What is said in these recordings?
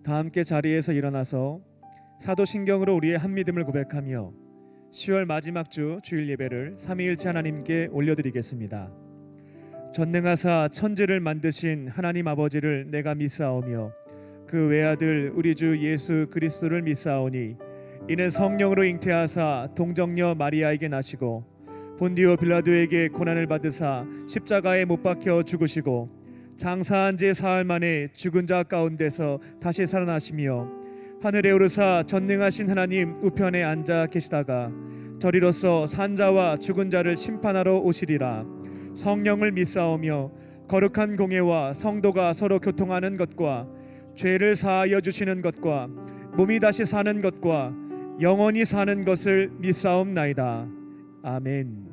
다 함께 자리에서 일어나서 사도신경으로 우리의 한 믿음을 고백하며 10월 마지막 주 주일 예배를 삼위일체 하나님께 올려드리겠습니다. 전능하사 천지를 만드신 하나님 아버지를 내가 믿사오며 그 외아들 우리 주 예수 그리스도를 믿사오니 이는 성령으로 잉태하사 동정녀 마리아에게 나시고 본디오 빌라도에게 고난을 받으사 십자가에 못 박혀 죽으시고 장사한 지 사흘 만에 죽은 자 가운데서 다시 살아나시며 하늘에 오르사 전능하신 하나님 우편에 앉아 계시다가 저리로서 산자와 죽은 자를 심판하러 오시리라. 성령을 믿사오며 거룩한 공예와 성도가 서로 교통하는 것과 죄를 사하여 주시는 것과 몸이 다시 사는 것과 영원히 사는 것을 믿사옵나이다. 아멘.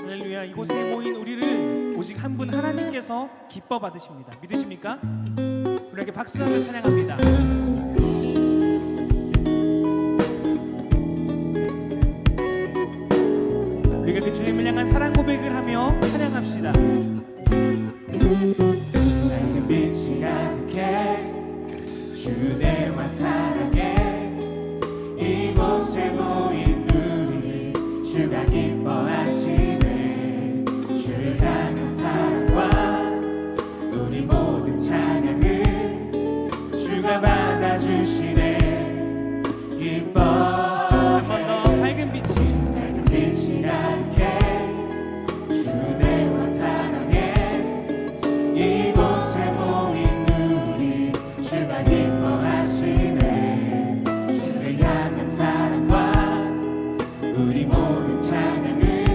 할렐루야. 이곳에 모인 우리를 오직 한 분 하나님께서 기뻐 받으십니다. 믿으십니까? 우리에게 박수 한번 찬양합니다. 우리가 그 주님을 향한 사랑 고백을 하며 찬양합시다. 밝은 빛이 가득해 주님만 사랑해 이곳에 모인 우리를 주가 기뻐하시네. 주를 향한 사랑과 우리 모든 찬양을 주가 받아주시네. 기뻐해. 한 번 더. 밝은 빛이 가득해 주님만 사랑해 이곳에 모인 우리 주가 기뻐하시네. 주를 향한 사랑과 우리 모든 찬양을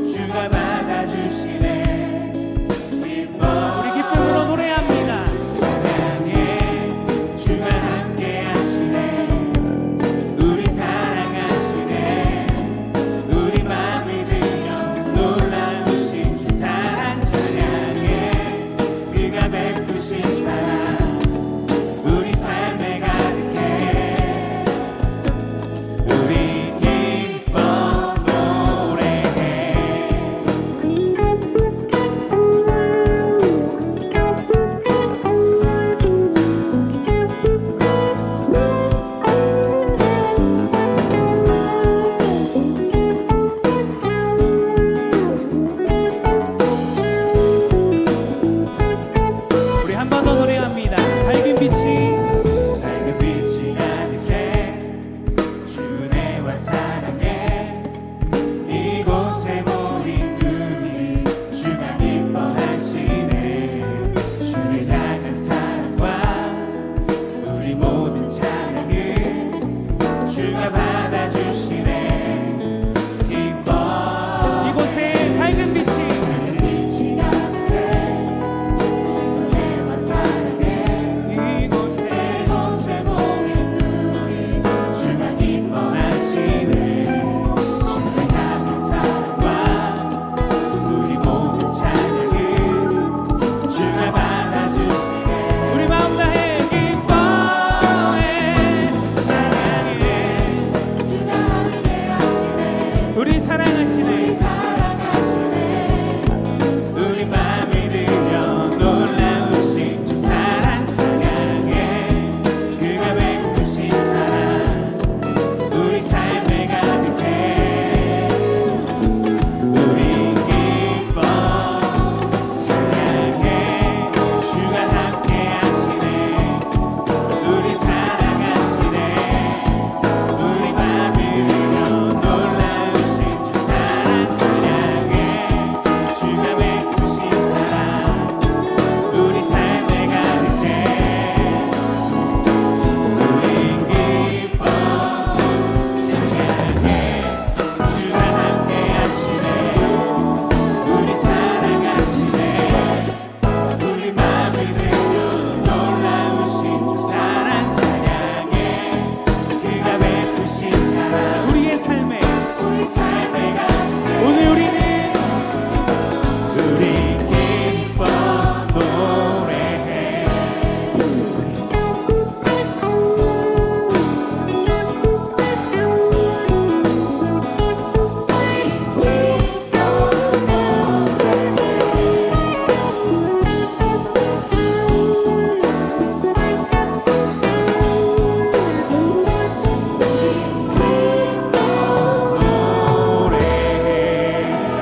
주가 받아주시네. 우리 기쁨으로 노래합니다. 사랑해 주가 함께 하시네. 우리 사랑하시네. 우리 마음을 들여 놀라우신 주 사랑 찬양해. 그가 베푸신 사랑 우리 삶에 가득해. 우리 기뻐 노래해.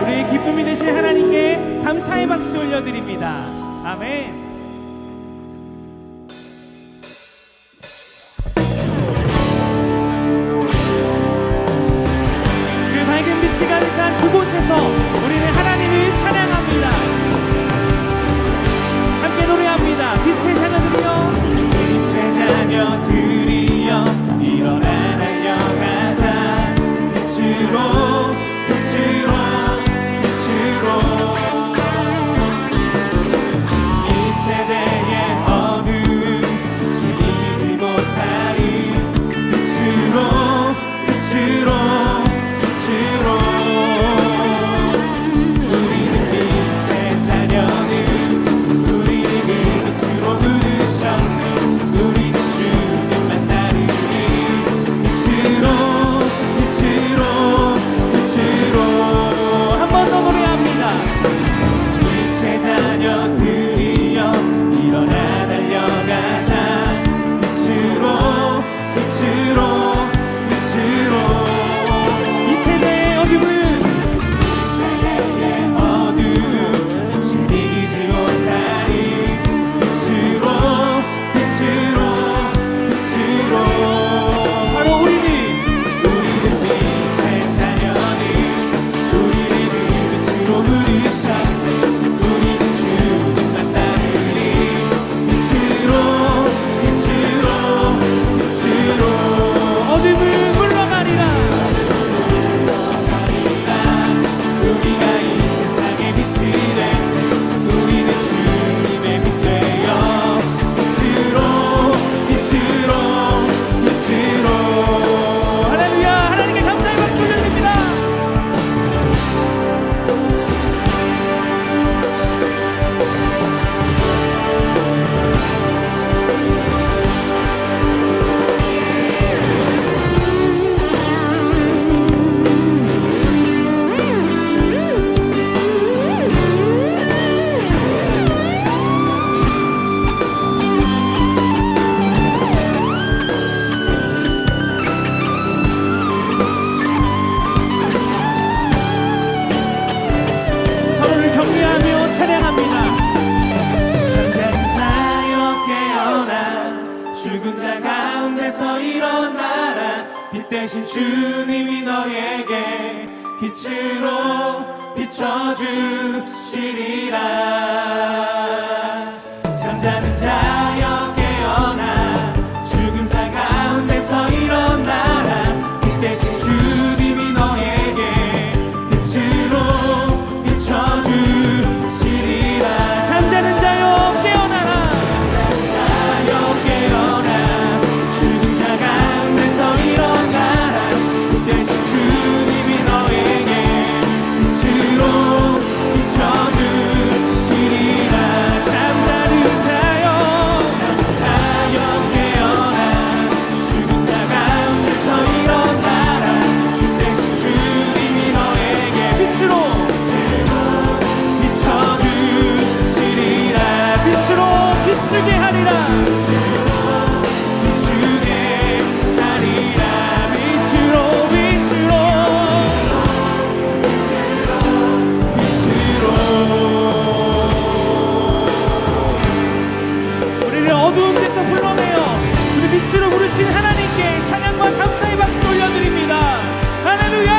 우리의 기쁨이 되신 하나님께 감사의 박수 올려드립니다. 아멘. 그 밝은 빛이 가득한 그곳에서 우리는 하나님을 찬양합니다. 함께 노래합니다. 빛의 자녀들이여, 빛의 자녀들이여, 일어나 달려가자. 빛으로 빛으로 빛으로 이 세대의 어두움 빛을 이기지 못하리. 빛으로 빛으로 빛으로 우리는 빛의 자녀들, 우리는 그 빛으로 부르셨네. 우리는 주님만 따르리. 빛으로 빛으로 빛으로 한 번 더 노래합니다. 빛의 자녀들이여, 일어나 달려가자. 빛으로 빛으로 빛으로 이 세대의 어둠은 빛을 이기지 못하리. 빛으로 빛으로 빛으로 바로 우리는 빛의 자녀들, 우리를 그 빛으로 부르셨네. 우리는 주님만 따르리. 빛으로 빛으로 빛으로 어둠은 물러가리라. 우리가 이 세상의 빛이 되네. 우리는 주님의 빛 되어 빛으로 빛으로 빛으로 할렐루야. 하나님께 감사의 박수 올려드립니다. 서로를 격려하며 찬양합니다. 잠자는 자여 깨어나. 죽은 자 가운데서 일어나라. 빛 대신 주님이 너에게 빛으로 비춰주시리라. 잠자는 자여 깨어나. 죽은 자 가운데서 일어나라. 빛 대신 주님이 너에게 빛으로 비춰주시리라. 잠자는 자여 깨어나라. 자여 깨어나. 죽은 자 가운데서 일어나라. 빛 대신 주님이 너에게 빛으로 비춰주시리라. 잠자는 자여 깨어나. 죽은 자 가운데서 일어나라. 빛 대신 주님이 너에게 빛으로 비춰주시리라. 빛으로 비추게 하리라. 비추게 하리라. 빛으로 빛으로 빛으로 우리를 어두운 데서 불러내어 우리 빛으로 부르신 하나님께 찬양과 감사의 박수 올려드립니다. 할렐루야.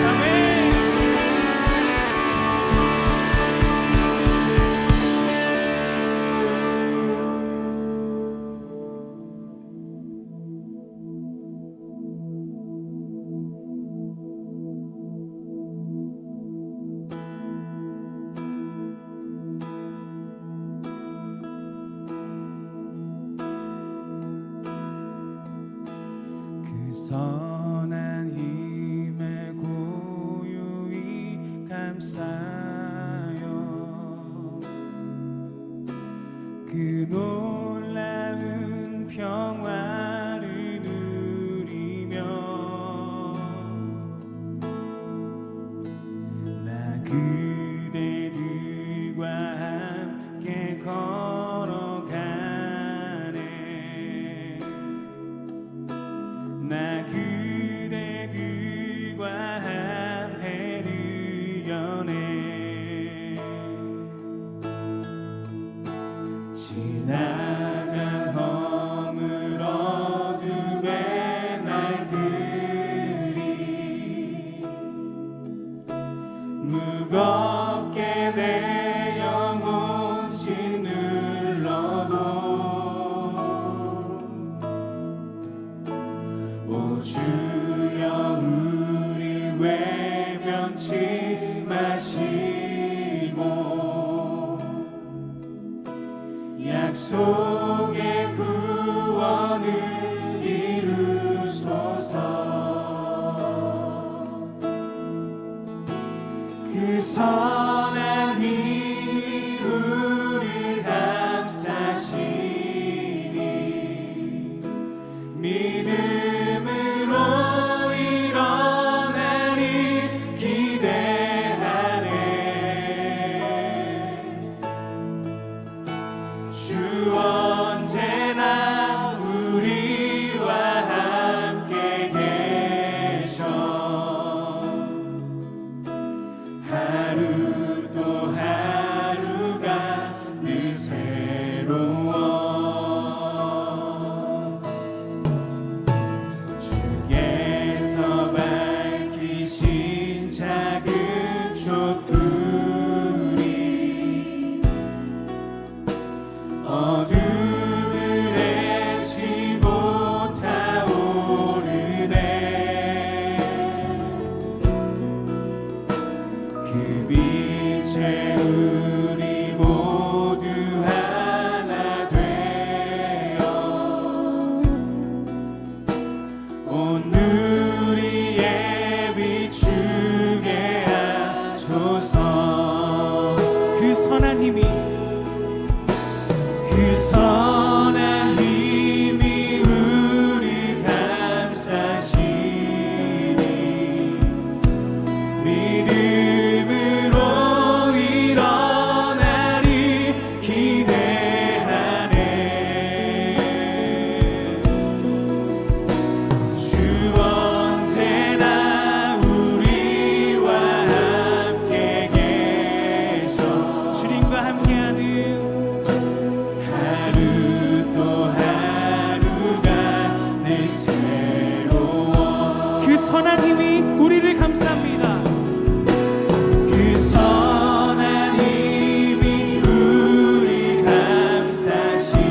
아멘. 그 선한 힘에 고요히 감싸요. 그 놀라운 평화를 누리며 나 그대들과 함께 걸어가네. 나 그대들과 무겁게 내 영혼 짓눌러도 오 주여 우릴 외면치 마시고 약속의 구원을 이루소서. 그 선한 힘이 우릴 감싸시니 믿음으로 일어나리 기대하네. 주 언제나 우리와 함께 계셔. 하루 또 하루가 늘 새로워. 주께서 밝히신 작은 촛불이 어둠을 헤치고 타오르네. 그 빛에 우리 모두 하나 되어 온 누리에 비추게 하소서. 그 선한 힘이 그 선한 힘이 우리 감싸시니 믿음으로 일어나리 기대하네. 주 언제나 우리와 함께 계셔. 주님과 함께하는 하루 또 하루가 늘 새로워. 그 선한 힘이 우리를 감쌉니다. 그 선한 힘이 우리 감싸시니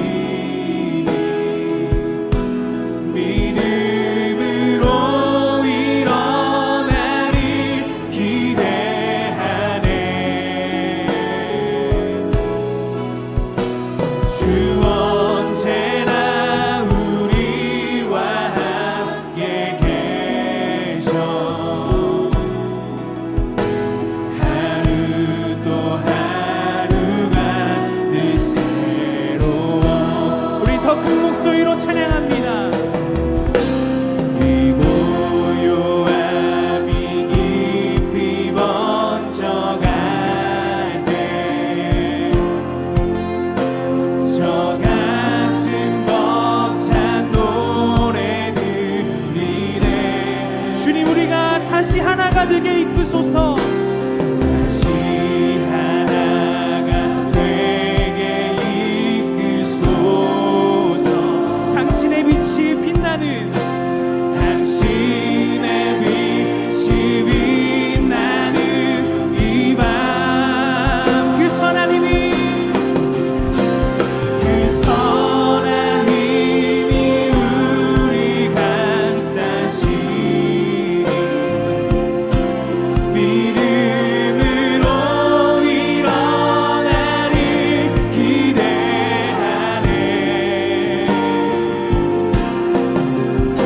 믿음으로 일어나리 기대하네. 주 언제나 우리와 함께 계셔. 하루 또 하루가 늘 새로워. 우리 더 큰 목소리로 찬양합니다. 이 고요함이 깊이 번져갈 때 저 가슴 벅찬 노래 들리네. 주님, 우리가 다시 하나가 되게 이끄소서. 다시 하나가 되게 이끄소서. 당신의 빛이 빛나는 당신의 빛이 빛나는 이 밤. 그 선한 힘이 그 선한 힘이 우리 감싸시니 믿음으로 일어나리 기대하네. 주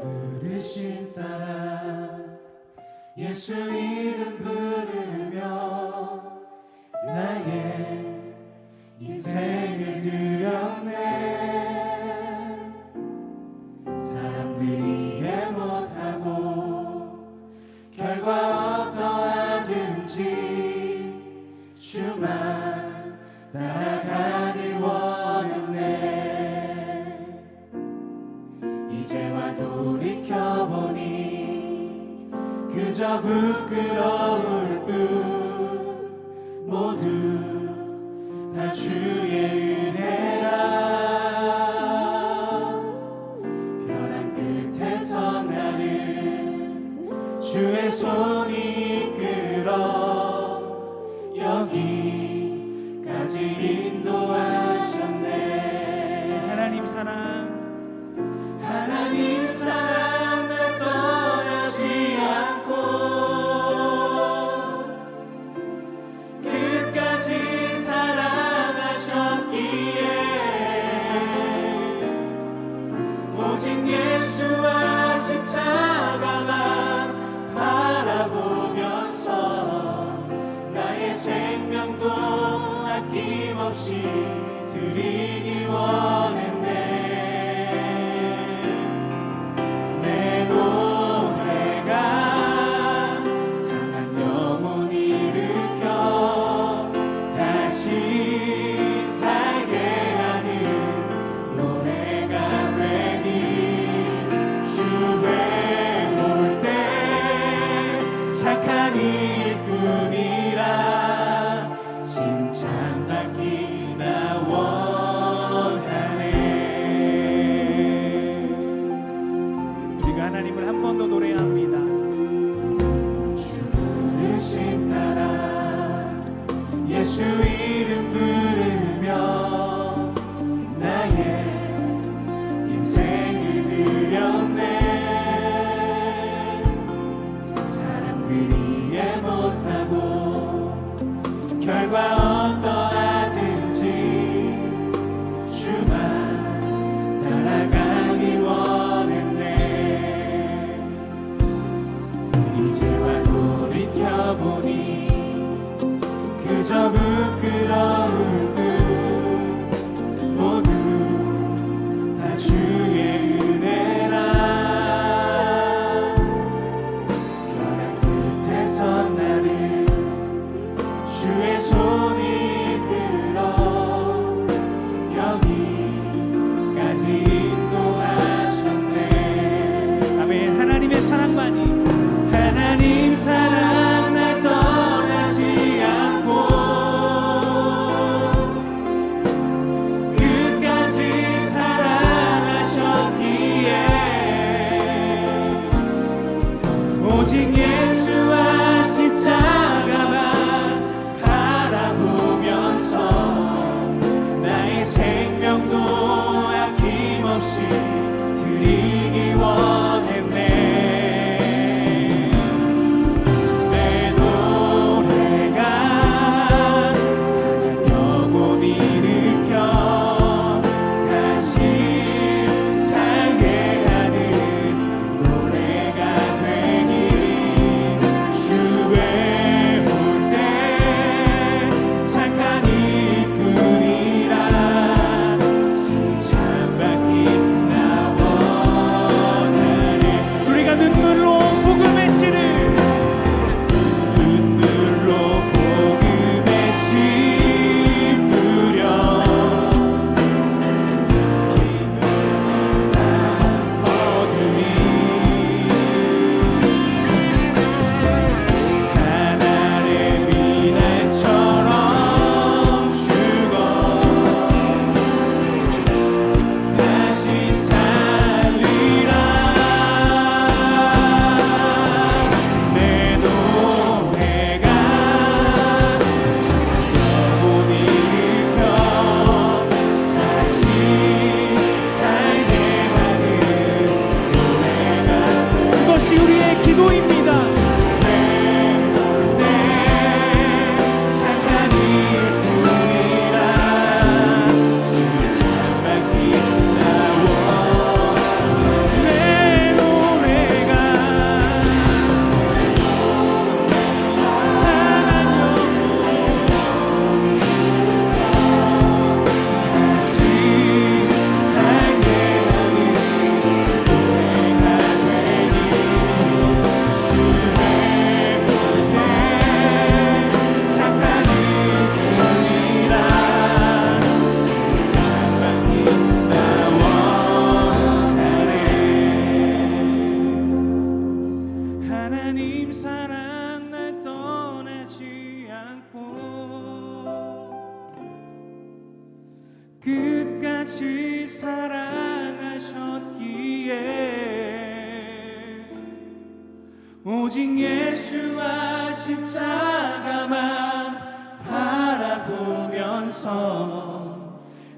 부르심 따라 예수 이름 부르며 나의 인생을 드렸네. 사람들이 이해 못하고 결과 어떠하든지 주만 따라가길 원했네. 이제와 돌이켜보니 그저 부끄러울 뿐 모두 다 주의 은혜라. 벼랑 끝에서 나를 주의 손이 이끌어 여기까지 인도하셨네. 하나님 사랑 하나님 사랑 날 떠나지 않고 끝까지 사랑하셨기에 오직 예수와 십자가만 바라보면서 나의 생명도 아낌없이 드리기 원했네. 내 노래가 상한 영혼 일으켜 다시 살게 하는 노래가 되니 주에 올 때 착한 일꾼이라 칭찬받기 나 원하네. 우리가 하나님을 한 번 더 노래합니다. 주 부르심 따라 예수 이름 부르며 나의 인생을 드렸네. 사람들이 이해 못하고 결과 어떠하든지 주만 따라가길 원했네. 이제와 돌이켜보니 그저 부끄러울 듯 모두 다 주의 은혜라. 벼랑 끝에서 나를 주의 손이 이끌어 여기까지 인도하셨네. 아멘. 하나님의 사랑만이 하나님 사랑 날 떠나지 않고 나 원하네. 하나님 사랑 날 떠나지 않고 끝까지 사랑하셨기에 오직 예수와 십자가만 바라보면서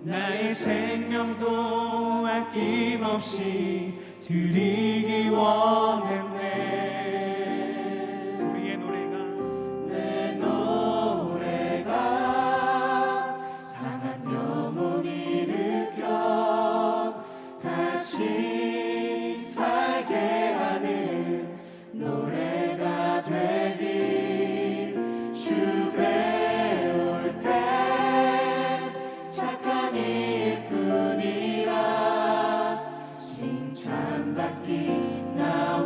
나의 생명도 아낌없이 드리기 원했네. 우리의 노래가 내 노래가 상한 영혼 일으켜 다시 살게 하는 노래가 되길. 주 배울 때 착한 일뿐이라 칭찬받기 나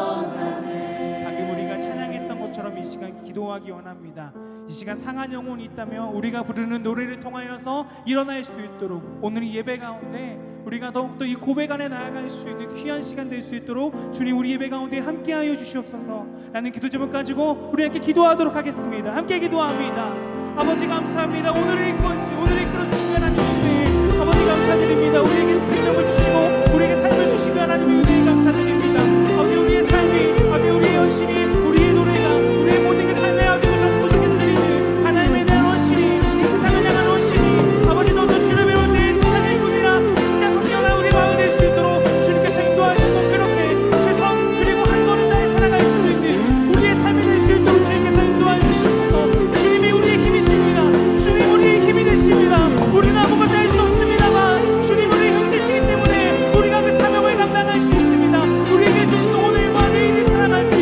원하네. 방금 우리가 찬양했던 것처럼 이 시간 기도하기 원합니다. 이 시간 상한 영혼이 있다면 우리가 부르는 노래를 통하여서 일어날 수 있도록 오늘 이 예배 가운데 우리가 더욱더 이 고백 안에 나아갈 수 있는 귀한 시간 될 수 있도록 주님 우리 예배 가운데 함께하여 주시옵소서. 라는 기도 제목 가지고 우리 함께 기도하도록 하겠습니다. 함께 기도합니다. 아버지 감사합니다. 오늘을 이끌어주시고 하나님께 아버지 감사드립니다. 우리에게 생명을 주시고 우리에게 삶을 주시고 하나님의 은혜에 감사드립니다. 아버지 우리의 삶이 아버지 우리의 연신이 우리의 노래가 우리의 모든 게 삶의 아주 구석구석에서 들리는 하나님의 대한 원신이 이 세상을 향한 원신이 아버지 너도 주를 배울 때의 착한 일꾼이라 진짜 분명한 우리 마음이 될 수 있도록 주님께서 인도하시고 그렇게 최선 그리고 한 걸음 다해 살아갈 수 있는 우리의 삶이 될 수 있도록 주님께서 인도하여 주시옵소서. 주님이 우리의 힘이십니다. 주님 우리의 힘이 되십니다. 우리는 아무것도 할 수 없습니다만 주님 우리의 힘 되시기 때문에 우리가 그 사명을 감당할 수 있습니다. 우리에게 주신 오늘과 내일을 사랑할 때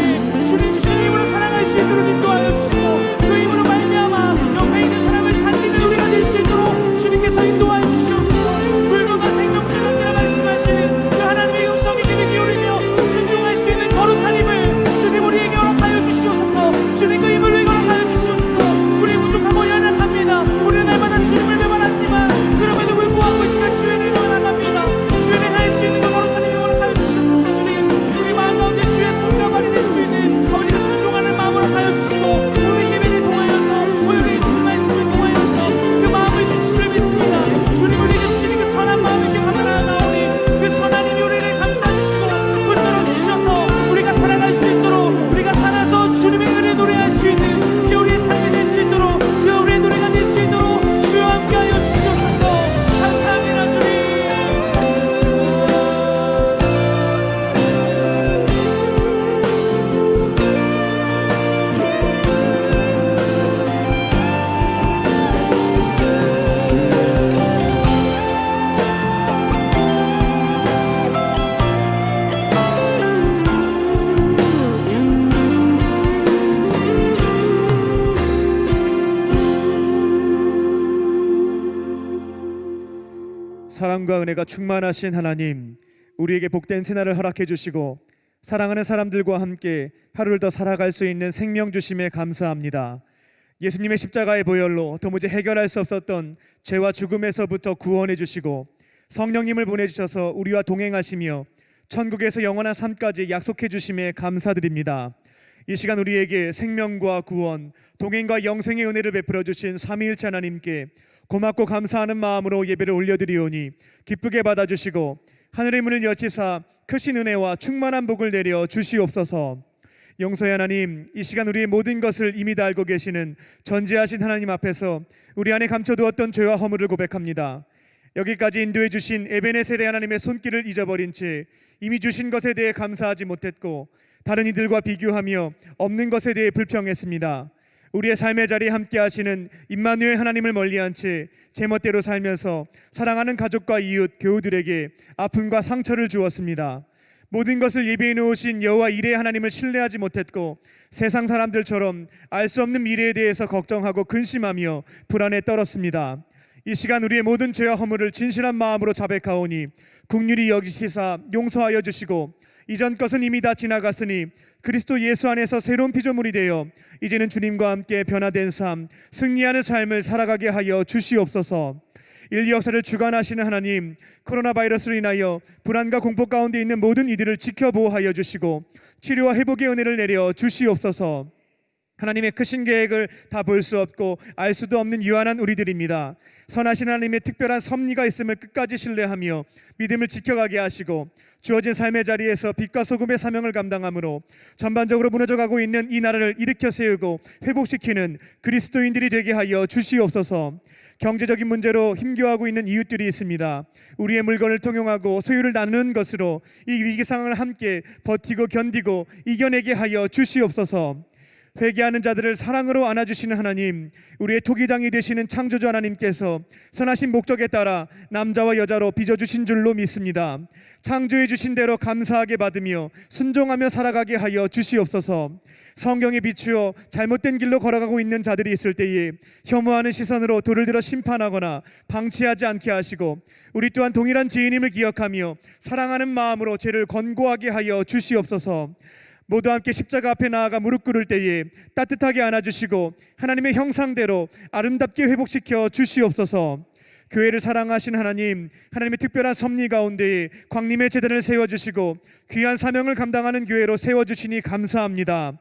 주님 주신 힘으로 살아갈 수 있도록 인도하여 주시고 그 힘으로 말미암아 옆에 있는 사람을 살리는 우리가 될 수 있도록 주님께서 인도하여 주시옵소서. 불교가 생명줄을 말씀하시는 그 하나님의 음성에 귀를 기울이며 순종할 수 있는 거룩한 힘을 주님 우리에게 허락하여 주시옵소서. 주님 그 힘을 허락하여 주시옵소서. 우리 부족하고 연약합니다. 우리는 날마다 주님을 배반하지만 그럼에도 불구하고 이 시간 주의 일을 원합니다. 주의 일을 할 수 있는 그 거룩한 힘을 허락하여 주시옵소서. 주님 우리 마음 가운데 주의 손과 발이 될 수 있는 아버지가 순종하는 마음으로 하여 주시고 오늘 예배를 통하여서 오늘 주신 말씀을 통하여서 그 마음을 주시기를 믿습니다. 주님 우리에게 주시는 그 선한 마음을 이렇게 감사하나오니 그 선한 힘이 우리를 감싸주시고 붙들어 주셔서 우리가 살아갈 수 있도록 우리가 살아서 주님의 은혜 노래할 수 있는 그 우리의 삶이 될 수 있도록 그 우리의 노래가 될 수 있도록 주여 함께하여 주시옵소서. 감사합니다 주님. 사랑과 은혜가 충만하신 하나님, 우리에게 복된 새날을 허락해 주시고 사랑하는 사람들과 함께 하루를 더 살아갈 수 있는 생명 주심에 감사합니다. 예수님의 십자가의 보혈로 도무지 해결할 수 없었던 죄와 죽음에서부터 구원해 주시고 성령님을 보내주셔서 우리와 동행하시며 천국에서 영원한 삶까지 약속해 주심에 감사드립니다. 이 시간 우리에게 생명과 구원, 동행과 영생의 은혜를 베풀어 주신 삼위일체 하나님께 고맙고 감사하는 마음으로 예배를 올려드리오니 기쁘게 받아주시고 하늘의 문을 여치사 크신 은혜와 충만한 복을 내려 주시옵소서. 용서의 하나님, 이 시간 우리의 모든 것을 이미 다 알고 계시는 전지하신 하나님 앞에서 우리 안에 감춰두었던 죄와 허물을 고백합니다. 여기까지 인도해 주신 에베네셀의 하나님의 손길을 잊어버린 채 이미 주신 것에 대해 감사하지 못했고 다른 이들과 비교하며 없는 것에 대해 불평했습니다. 우리의 삶의 자리에 함께 하시는 임마누엘 하나님을 멀리한 채 제멋대로 살면서 사랑하는 가족과 이웃, 교우들에게 아픔과 상처를 주었습니다. 모든 것을 예비해 놓으신 여호와 이레의 하나님을 신뢰하지 못했고 세상 사람들처럼 알 수 없는 미래에 대해서 걱정하고 근심하며 불안에 떨었습니다. 이 시간 우리의 모든 죄와 허물을 진실한 마음으로 자백하오니 긍휼히 여기시사 용서하여 주시고 이전 것은 이미 다 지나갔으니 그리스도 예수 안에서 새로운 피조물이 되어 이제는 주님과 함께 변화된 삶, 승리하는 삶을 살아가게 하여 주시옵소서. 인류 역사를 주관하시는 하나님, 코로나 바이러스로 인하여 불안과 공포 가운데 있는 모든 이들을 지켜 보호하여 주시고 치료와 회복의 은혜를 내려 주시옵소서. 하나님의 크신 계획을 다 볼 수 없고 알 수도 없는 유한한 우리들입니다. 선하신 하나님의 특별한 섭리가 있음을 끝까지 신뢰하며 믿음을 지켜가게 하시고 주어진 삶의 자리에서 빛과 소금의 사명을 감당함으로 전반적으로 무너져가고 있는 이 나라를 일으켜 세우고 회복시키는 그리스도인들이 되게 하여 주시옵소서. 경제적인 문제로 힘겨워하고 있는 이웃들이 있습니다. 우리의 물건을 통용하고 소유를 나누는 것으로 이 위기 상황을 함께 버티고 견디고 이겨내게 하여 주시옵소서. 회개하는 자들을 사랑으로 안아주시는 하나님, 우리의 토기장이 되시는 창조주 하나님께서 선하신 목적에 따라 남자와 여자로 빚어주신 줄로 믿습니다. 창조해 주신 대로 감사하게 받으며 순종하며 살아가게 하여 주시옵소서. 성경에 비추어 잘못된 길로 걸어가고 있는 자들이 있을 때에 혐오하는 시선으로 돌을 들어 심판하거나 방치하지 않게 하시고 우리 또한 동일한 죄인임을 기억하며 사랑하는 마음으로 죄를 권고하게 하여 주시옵소서. 모두 함께 십자가 앞에 나아가 무릎 꿇을 때에 따뜻하게 안아주시고 하나님의 형상대로 아름답게 회복시켜 주시옵소서. 교회를 사랑하신 하나님, 하나님의 특별한 섭리 가운데 광림의 제단을 세워주시고 귀한 사명을 감당하는 교회로 세워주시니 감사합니다.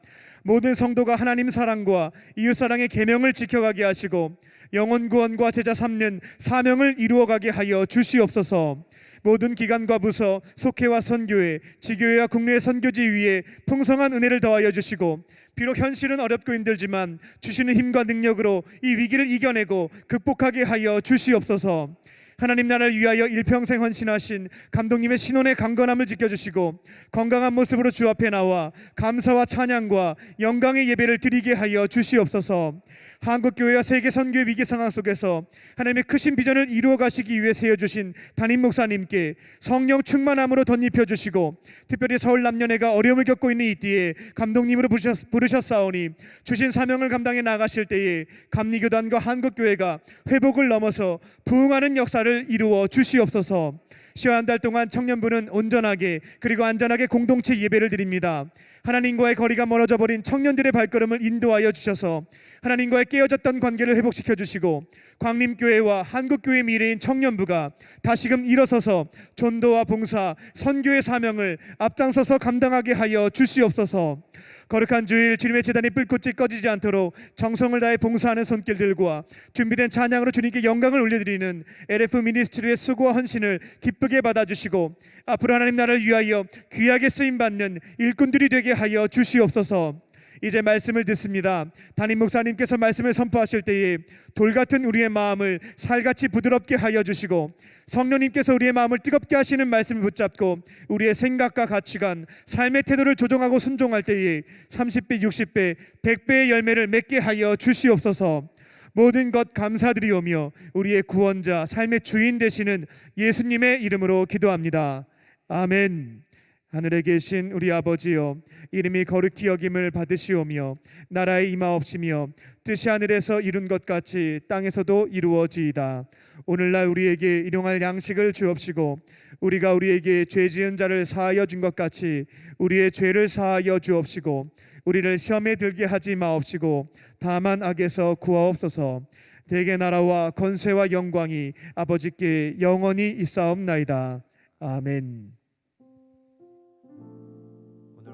모든 성도가 하나님 사랑과 이웃 사랑의 계명을 지켜가게 하시고 영혼 구원과 제자 삼는 사명을 이루어가게 하여 주시옵소서. 모든 기관과 부서, 속회와 선교회, 지교회와 국내 선교지 위에 풍성한 은혜를 더하여 주시고 비록 현실은 어렵고 힘들지만 주시는 힘과 능력으로 이 위기를 이겨내고 극복하게 하여 주시옵소서. 하나님 나라를 위하여 일평생 헌신하신 감독님의 신혼의 강건함을 지켜주시고 건강한 모습으로 주 앞에 나와 감사와 찬양과 영광의 예배를 드리게 하여 주시옵소서. 한국교회와 세계 선교의 위기 상황 속에서 하나님의 크신 비전을 이루어 가시기 위해 세워주신 담임 목사님께 성령 충만함으로 덧입혀 주시고 특별히 서울 남녀네가 어려움을 겪고 있는 이때에 감독님으로 부르셨사오니 주신 사명을 감당해 나가실 때에 감리교단과 한국교회가 회복을 넘어서 부흥하는 역사를 이루어 주시옵소서. 쉬어 한 달 동안 청년부는 온전하게 그리고 안전하게 공동체 예배를 드립니다. 하나님과의 거리가 멀어져 버린 청년들의 발걸음을 인도하여 주셔서 하나님과의 깨어졌던 관계를 회복시켜 주시고 광림교회와 한국교회 미래인 청년부가 다시금 일어서서 전도와 봉사, 선교의 사명을 앞장서서 감당하게 하여 주시옵소서. 거룩한 주일 주님의 제단이 불꽃이 꺼지지 않도록 정성을 다해 봉사하는 손길들과 준비된 찬양으로 주님께 영광을 올려드리는 LF 미니스트리의 수고와 헌신을 기쁘게 받아주시고 앞으로 하나님 나라를 위하여 귀하게 쓰임받는 일꾼들이 되게 하여 주시옵소서. 이제 말씀을 듣습니다. 담임 목사님께서 말씀을 선포하실 때에 돌같은 우리의 마음을 살같이 부드럽게 하여 주시고 성령님께서 우리의 마음을 뜨겁게 하시는 말씀을 붙잡고 우리의 생각과 가치관, 삶의 태도를 조정하고 순종할 때에 30배, 60배, 100배의 열매를 맺게 하여 주시옵소서. 모든 것 감사드리오며 우리의 구원자, 삶의 주인 되시는 예수님의 이름으로 기도합니다. 아멘. 하늘에 계신 우리 아버지여, 이름이 거룩히 여김을 받으시오며 나라의 임하옵시며 뜻이 하늘에서 이룬 것 같이 땅에서도 이루어지이다. 오늘날 우리에게 일용할 양식을 주옵시고 우리가 우리에게 죄 지은 자를 사하여 준 것 같이 우리의 죄를 사하여 주옵시고 우리를 시험에 들게 하지 마옵시고 다만 악에서 구하옵소서. 대개 나라와 권세와 영광이 아버지께 영원히 있사옵나이다. 아멘.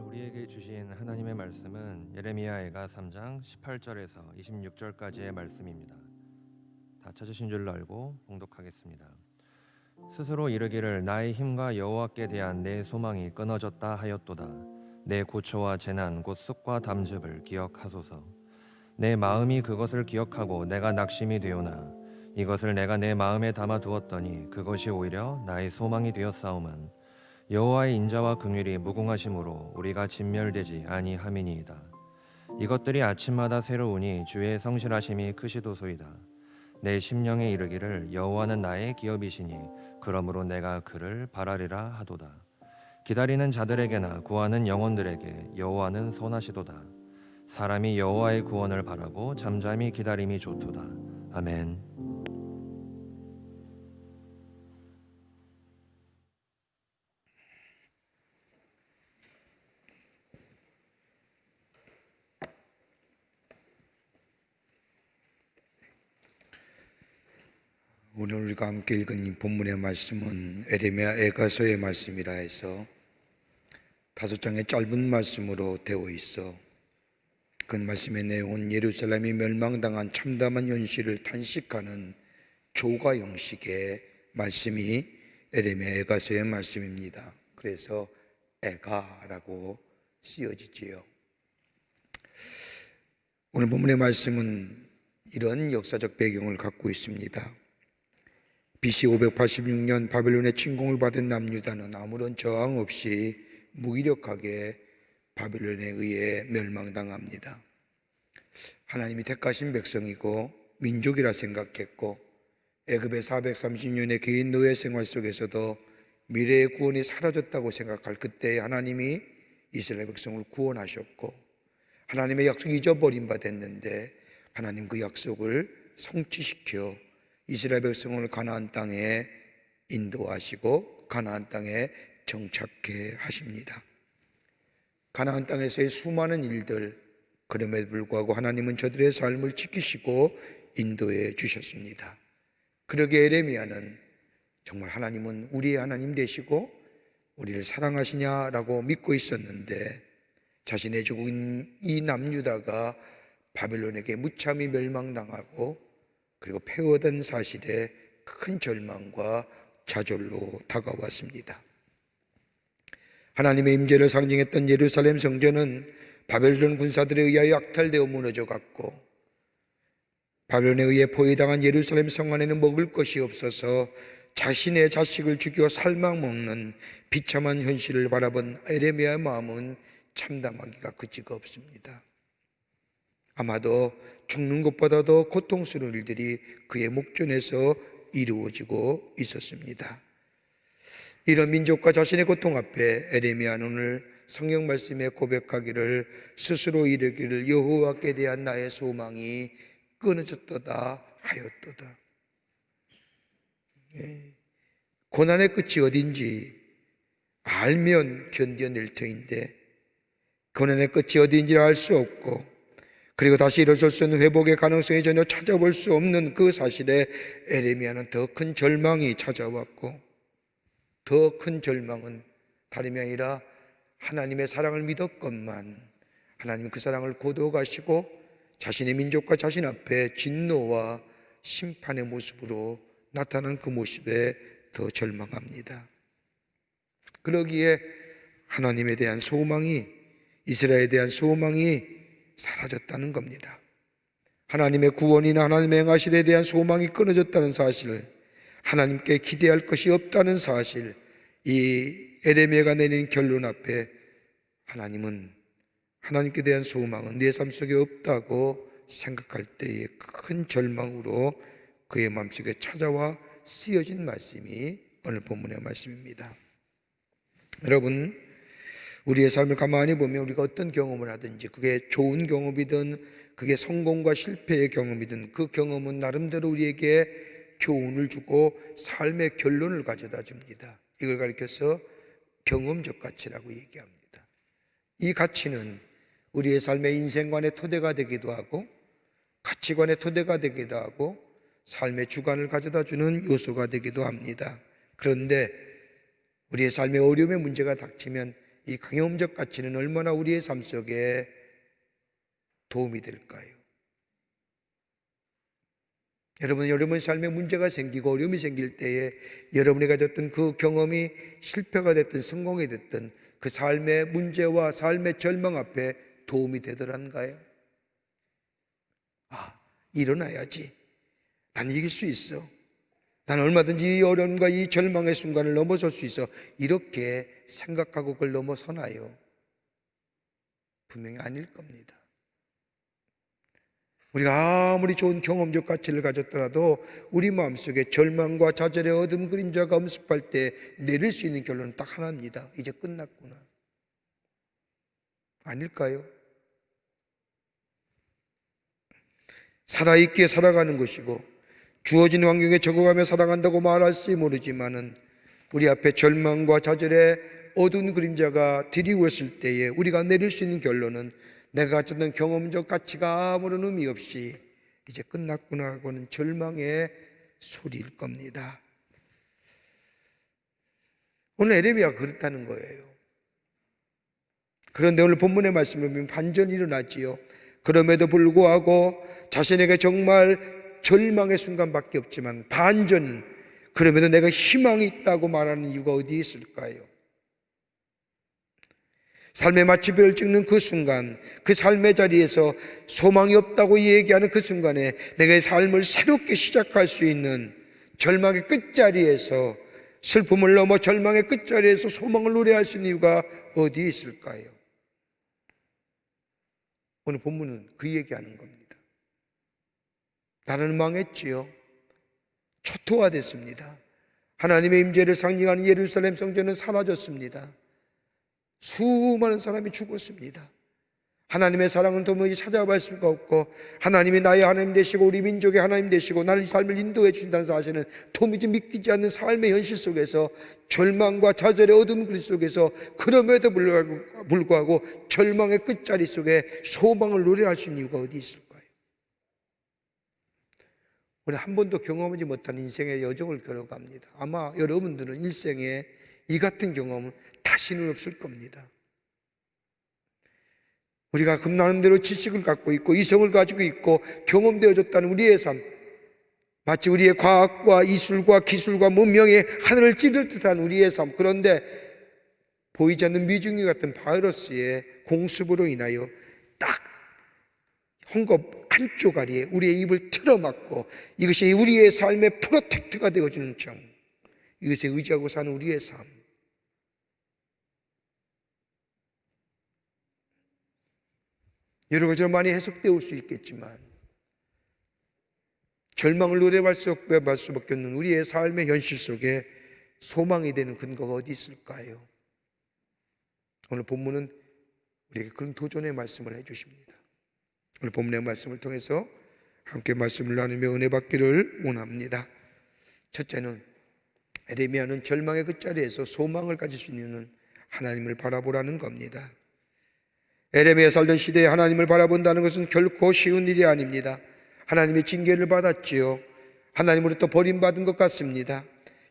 우리에게 주신 하나님의 말씀은 예레미야가 3장 18절에서 26절까지의 말씀입니다. 다 찾으신 줄로 알고 봉독하겠습니다. 스스로 이르기를 나의 힘과 여호와께 대한 내 소망이 끊어졌다 하였도다. 내 고초와 재난 곧 습과 담즙을 기억하소서. 내 마음이 그것을 기억하고 내가 낙심이 되오나 이것을 내가 내 마음에 담아두었더니 그것이 오히려 나의 소망이 되었사오만 여호와의 인자와 긍휼이 무궁하심으로 우리가 진멸되지 아니함이니이다. 이것들이 아침마다 새로우니 주의 성실하심이 크시도소이다. 내 심령에 이르기를 여호와는 나의 기업이시니 그러므로 내가 그를 바라리라 하도다. 기다리는 자들에게나 구하는 영혼들에게 여호와는 선하시도다. 사람이 여호와의 구원을 바라고 잠잠히 기다림이 좋도다. 아멘. 오늘 우리가 함께 읽은 이 본문의 말씀은 에레미야 애가서의 말씀이라 해서 5장의 짧은 말씀으로 되어 있어 그 말씀의 내용은 예루살렘이 멸망당한 참담한 현실을 탄식하는 조가 형식의 말씀이 에레미야 애가서의 말씀입니다. 그래서 애가라고 쓰여지지요. 오늘 본문의 말씀은 이런 역사적 배경을 갖고 있습니다. BC 586년 바벨론의 침공을 받은 남유다는 아무런 저항 없이 무기력하게 바벨론에 의해 멸망당합니다. 하나님이 택하신 백성이고 민족이라 생각했고 애굽의 430년의 개인 노예 생활 속에서도 미래의 구원이 사라졌다고 생각할 그때 하나님이 이스라엘 백성을 구원하셨고 하나님의 약속이 잊어버린 바 됐는데 하나님 그 약속을 성취시켜 이스라엘 백성을 가나안 땅에 인도하시고 가나안 땅에 정착해 하십니다. 가나안 땅에서의 수많은 일들, 그럼에도 불구하고 하나님은 저들의 삶을 지키시고 인도해 주셨습니다. 그러게 에레미야는 정말 하나님은 우리의 하나님 되시고 우리를 사랑하시냐라고 믿고 있었는데 자신의 조국인 이 남유다가 바벨론에게 무참히 멸망당하고 그리고 폐허된 사실에 큰 절망과 좌절로 다가왔습니다. 하나님의 임재를 상징했던 예루살렘 성전은 바벨론 군사들에 의하여 약탈되어 무너져갔고 바벨론에 의해 포위당한 예루살렘 성 안에는 먹을 것이 없어서 자신의 자식을 죽여 살망먹는 비참한 현실을 바라본 에레미야의 마음은 참담하기가 그지가 없습니다. 아마도 죽는 것보다도 고통스러운 일들이 그의 목전에서 이루어지고 있었습니다. 이런 민족과 자신의 고통 앞에 에레미야는 오늘 성경 말씀에 고백하기를 스스로 이르기를 여호와께 대한 나의 소망이 끊어졌도다 하였도다. 고난의 끝이 어딘지 알면 견뎌낼 터인데 고난의 끝이 어딘지를 알 수 없고 그리고 다시 일어설 수 있는 회복의 가능성이 전혀 찾아볼 수 없는 그 사실에 에레미야는 더 큰 절망이 찾아왔고 더 큰 절망은 다름이 아니라 하나님의 사랑을 믿었건만 하나님 그 사랑을 고도가시고 자신의 민족과 자신 앞에 진노와 심판의 모습으로 나타난 그 모습에 더 절망합니다. 그러기에 하나님에 대한 소망이 이스라엘에 대한 소망이 사라졌다는 겁니다. 하나님의 구원이나 하나님의 행하실에 대한 소망이 끊어졌다는 사실, 하나님께 기대할 것이 없다는 사실, 이 에레미야가 내린 결론 앞에 하나님은 하나님께 대한 소망은 내 삶 속에 없다고 생각할 때에 큰 절망으로 그의 마음속에 찾아와 쓰여진 말씀이 오늘 본문의 말씀입니다. 여러분, 우리의 삶을 가만히 보면 우리가 어떤 경험을 하든지 그게 좋은 경험이든 그게 성공과 실패의 경험이든 그 경험은 나름대로 우리에게 교훈을 주고 삶의 결론을 가져다 줍니다. 이걸 가리켜서 경험적 가치라고 얘기합니다. 이 가치는 우리의 삶의 인생관의 토대가 되기도 하고 가치관의 토대가 되기도 하고 삶의 주관을 가져다 주는 요소가 되기도 합니다. 그런데 우리의 삶의 어려움의 문제가 닥치면 이 경험적 가치는 얼마나 우리의 삶 속에 도움이 될까요? 여러분의 삶에 문제가 생기고 어려움이 생길 때에 여러분이 가졌던 그 경험이 실패가 됐든 성공이 됐든 그 삶의 문제와 삶의 절망 앞에 도움이 되더란가요? 일어나야지. 난 이길 수 있어. 난 얼마든지 이 어려움과 이 절망의 순간을 넘어설 수 있어. 이렇게 생각하고 그걸 넘어서나요? 분명히 아닐 겁니다. 우리가 아무리 좋은 경험적 가치를 가졌더라도 우리 마음속에 절망과 좌절의 어둠 그림자가 엄습할 때 내릴 수 있는 결론은 딱 하나입니다. 이제 끝났구나. 아닐까요? 살아있게 살아가는 것이고 주어진 환경에 적응하며 살아간다고 말할지 모르지만은 우리 앞에 절망과 좌절의 어두운 그림자가 들이웠을 때에 우리가 내릴 수 있는 결론은 내가 가졌던 경험적 가치가 아무런 의미 없이 이제 끝났구나 하고는 절망의 소리일 겁니다. 오늘 에레미야가 그렇다는 거예요. 그런데 오늘 본문의 말씀을 보면 반전이 일어나지요. 그럼에도 불구하고 자신에게 정말 절망의 순간밖에 없지만 반전, 그럼에도 내가 희망이 있다고 말하는 이유가 어디에 있을까요? 삶의 마침표를 찍는 그 순간, 그 삶의 자리에서 소망이 없다고 얘기하는 그 순간에 내가 삶을 새롭게 시작할 수 있는 절망의 끝자리에서, 슬픔을 넘어 절망의 끝자리에서 소망을 노래할 수 있는 이유가 어디에 있을까요? 오늘 본문은 그 얘기하는 겁니다. 나는 망했지요. 초토화됐습니다. 하나님의 임재를 상징하는 예루살렘 성전은 사라졌습니다. 수많은 사람이 죽었습니다. 하나님의 사랑은 도무지 찾아볼 수가 없고, 하나님이 나의 하나님 되시고 우리 민족의 하나님 되시고 나를 삶을 인도해 주신다는 사실은 도무지 믿기지 않는 삶의 현실 속에서, 절망과 좌절의 어두운 길 속에서, 그럼에도 불구하고 절망의 끝자리 속에 소망을 노래할 수 있는 이유가 어디 있을까요? 우리 한 번도 경험하지 못한 인생의 여정을 걸어갑니다. 아마 여러분들은 일생에 이 같은 경험은 다시는 없을 겁니다. 우리가 나름대로 지식을 갖고 있고 이성을 가지고 있고 경험되어졌다는 우리의 삶, 마치 우리의 과학과 이술과 기술과 문명의 하늘을 찌를 듯한 우리의 삶, 그런데 보이지 않는 미중이 같은 바이러스의 공습으로 인하여 딱 헝겊 한 쪼가리에 우리의 입을 틀어막고, 이것이 우리의 삶의 프로텍트가 되어주는 정, 이것에 의지하고 사는 우리의 삶. 여러 가지로 많이 해석되어 올 수 있겠지만 절망을 노래할 수밖에 없는 우리의 삶의 현실 속에 소망이 되는 근거가 어디 있을까요? 오늘 본문은 우리에게 그런 도전의 말씀을 해주십니다. 오늘 본문의 말씀을 통해서 함께 말씀을 나누며 은혜 받기를 원합니다. 첫째는 에레미야는 절망의 끝자리에서 소망을 가질 수 있는 하나님을 바라보라는 겁니다. 에레미야 살던 시대에 하나님을 바라본다는 것은 결코 쉬운 일이 아닙니다. 하나님의 징계를 받았지요. 하나님으로부터 버림받은 것 같습니다.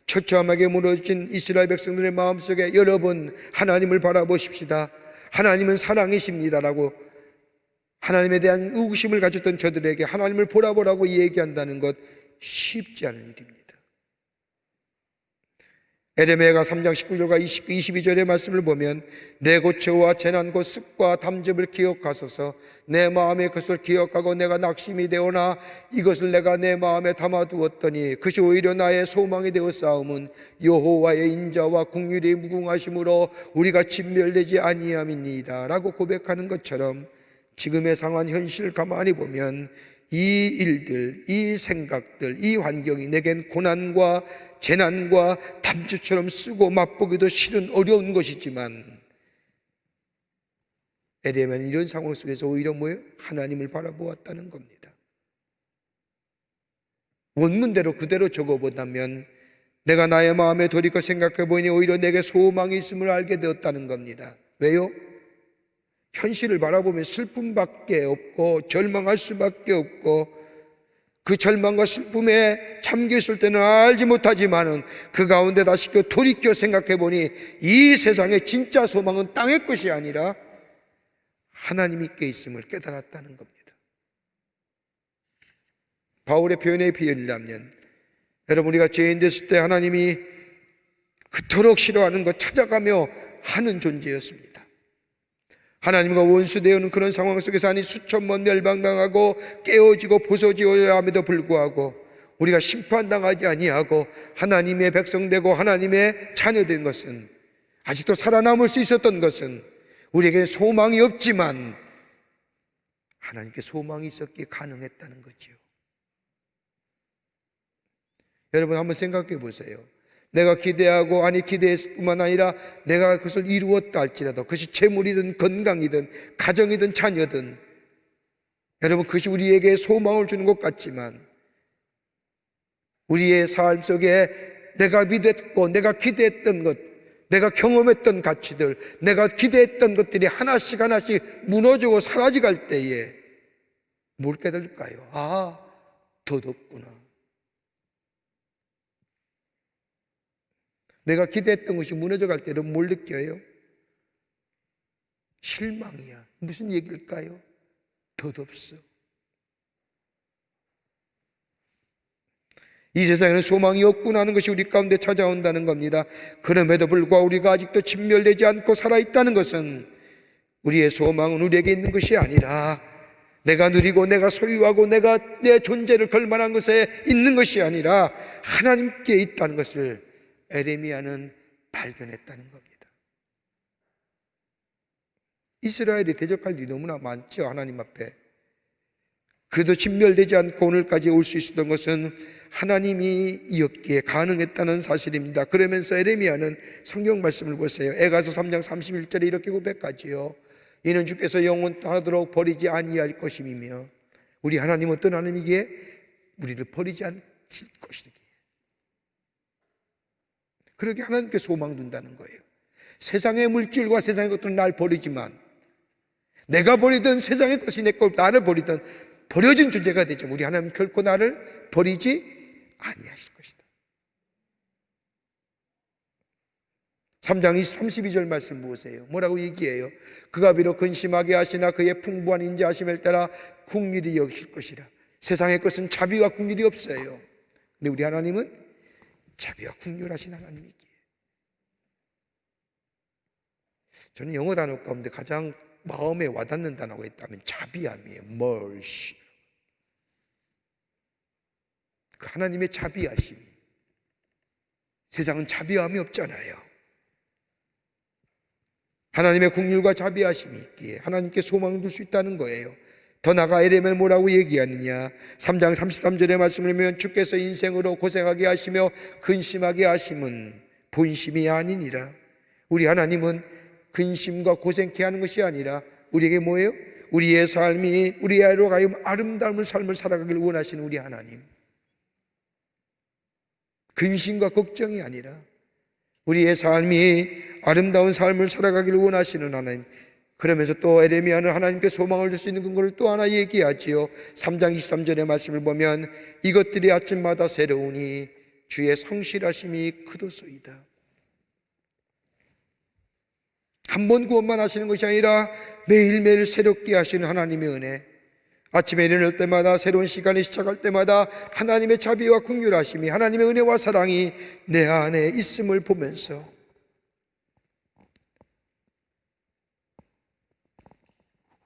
처참하게 무너진 이스라엘 백성들의 마음속에 여러분 하나님을 바라보십시다. 하나님은 사랑이십니다라고 하나님에 대한 의구심을 가졌던 저들에게 하나님을 보라보라고 얘기한다는 것 쉽지 않은 일입니다. 에레미야가 3장 19절과 22절의 말씀을 보면 내 고초와 재난 곧 습과 담즙을 기억하소서, 내 마음에 그것을 기억하고 내가 낙심이 되오나 이것을 내가 내 마음에 담아두었더니 그것이 오히려 나의 소망이 되어 싸움은 여호와의 인자와 긍휼이 무궁하심으로 우리가 진멸되지 아니함이니이다 라고 고백하는 것처럼 지금의 상황 현실을 가만히 보면 이 일들, 이 생각들, 이 환경이 내겐 고난과 재난과 담즙처럼 쓰고 맛보기도 싫은 어려운 것이지만 에레미야는 이런 상황 속에서 오히려 하나님을 바라보았다는 겁니다. 원문대로 그대로 적어본다면 내가 나의 마음에 돌이켜 생각해 보니 오히려 내게 소망이 있음을 알게 되었다는 겁니다. 왜요? 현실을 바라보면 슬픔밖에 없고 절망할 수밖에 없고, 그 절망과 슬픔에 잠겨 있을 때는 알지 못하지만은 그 가운데 다시 돌이켜 생각해 보니 이 세상의 진짜 소망은 땅의 것이 아니라 하나님 있게 있음을 깨달았다는 겁니다. 바울의 표현에 비유하면 여러분, 우리가 죄인 됐을 때 하나님이 그토록 싫어하는 것 찾아가며 하는 존재였습니다. 하나님과 원수되어오는 그런 상황 속에서 아니 수천 번 멸망당하고 깨어지고 부서지어야 함에도 불구하고 우리가 심판당하지 아니하고 하나님의 백성되고 하나님의 자녀된 것은, 아직도 살아남을 수 있었던 것은 우리에게 소망이 없지만 하나님께 소망이 있었기에 가능했다는 거죠. 여러분 한번 생각해 보세요. 내가 기대하고 아니 기대했을 뿐만 아니라 내가 그것을 이루었다 할지라도 그것이 재물이든 건강이든 가정이든 자녀든, 여러분 그것이 우리에게 소망을 주는 것 같지만 우리의 삶 속에 내가 믿었고 내가 기대했던 것, 내가 경험했던 가치들, 내가 기대했던 것들이 하나씩 하나씩 무너지고 사라져갈 때에 뭘 깨달을까요? 아, 덧없구나. 내가 기대했던 것이 무너져 갈 때는 뭘 느껴요? 실망이야. 무슨 얘기일까요? 덧없어. 이 세상에는 소망이 없구나 하는 것이 우리 가운데 찾아온다는 겁니다. 그럼에도 불구하고 우리가 아직도 진멸되지 않고 살아있다는 것은 우리의 소망은 우리에게 있는 것이 아니라 내가 누리고 내가 소유하고 내가 내 존재를 걸 만한 것에 있는 것이 아니라 하나님께 있다는 것을 에레미야는 발견했다는 겁니다. 이스라엘이 대적할 일이 너무나 많죠. 하나님 앞에. 그래도 진멸되지 않고 오늘까지 올 수 있었던 것은 하나님이 이었기에 가능했다는 사실입니다. 그러면서 에레미야는 성경 말씀을 보세요. 에가서 3장 31절에 이렇게 고백하지요. 이는 주께서 영원하도록 버리지 아니할 것임이며 우리 하나님은 어떤 하나님이기에 우리를 버리지 않을 것이기에. 그렇게 하나님께 소망 둔다는 거예요. 세상의 물질과 세상의 것들은 날 버리지만 내가 버리든 세상의 것이 내 걸 나를 버리든 버려진 존재가 되지만 우리 하나님 결코 나를 버리지 아니하실 것이다. 3장 32절 말씀 보세요. 뭐라고 얘기해요? 그가 비록 근심하게 하시나 그의 풍부한 인자하심을 따라 긍휼히 여기실 것이라. 세상의 것은 자비와 긍휼이 없어요. 근데 우리 하나님은 자비와 긍휼하신 하나님이기에. 저는 영어 단어 가운데 가장 마음에 와닿는 단어가 있다면 자비함이에요. mercy. 그 하나님의 자비하심이. 세상은 자비함이 없잖아요. 하나님의 긍휼과 자비하심이 있기에 하나님께 소망을 둘 수 있다는 거예요. 더 나아가 에레미야는 뭐라고 얘기하느냐? 3장 33절의 말씀을 보면 주께서 인생으로 고생하게 하시며 근심하게 하심은 본심이 아니니라. 우리 하나님은 근심과 고생케 하는 것이 아니라 우리에게 뭐예요? 우리의 삶이 우리로 하여금 아름다운 삶을 살아가기를 원하시는 우리 하나님. 근심과 걱정이 아니라 우리의 삶이 아름다운 삶을 살아가기를 원하시는 하나님. 그러면서 또 에레미야는 하나님께 소망을 줄 수 있는 근거를 또 하나 얘기하지요. 3장 23절의 말씀을 보면 이것들이 아침마다 새로우니 주의 성실하심이 크도소이다. 한 번 구원만 하시는 것이 아니라 매일매일 새롭게 하시는 하나님의 은혜. 아침에 일어날 때마다 새로운 시간이 시작할 때마다 하나님의 자비와 긍휼하심이 하나님의 은혜와 사랑이 내 안에 있음을 보면서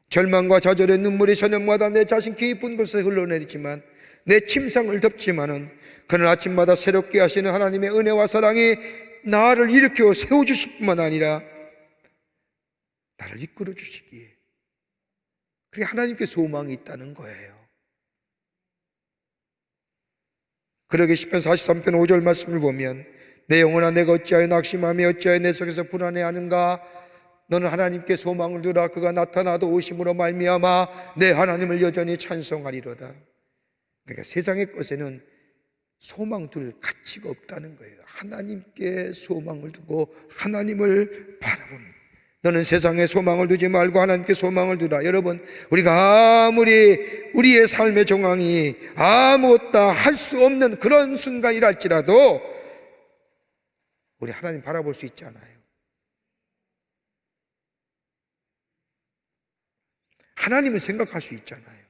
절망과 좌절의 눈물이 저녁마다 내 자신 깊은 곳에 흘러내리지만 내 침상을 덮지만은 그는 아침마다 새롭게 하시는 하나님의 은혜와 사랑이 나를 일으켜 세워주실 뿐만 아니라 나를 이끌어 주시기에 그게 하나님께 소망이 있다는 거예요. 그러기 시편 43편 5절 말씀을 보면 내 영혼아 내가 어찌하여 낙심하며 어찌하여 내 속에서 불안해하는가. 너는 하나님께 소망을 두라. 그가 나타나도 오심으로 말미암아 내 하나님을 여전히 찬송하리로다. 그러니까 세상의 것에는 소망 둘 가치가 없다는 거예요. 하나님께 소망을 두고 하나님을 바라보는. 너는 세상에 소망을 두지 말고 하나님께 소망을 두라. 여러분, 우리가 아무리 우리의 삶의 정황이 아무것도 할 수 없는 그런 순간이라 할지라도 우리 하나님 바라볼 수 있잖아요. 하나님을 생각할 수 있잖아요.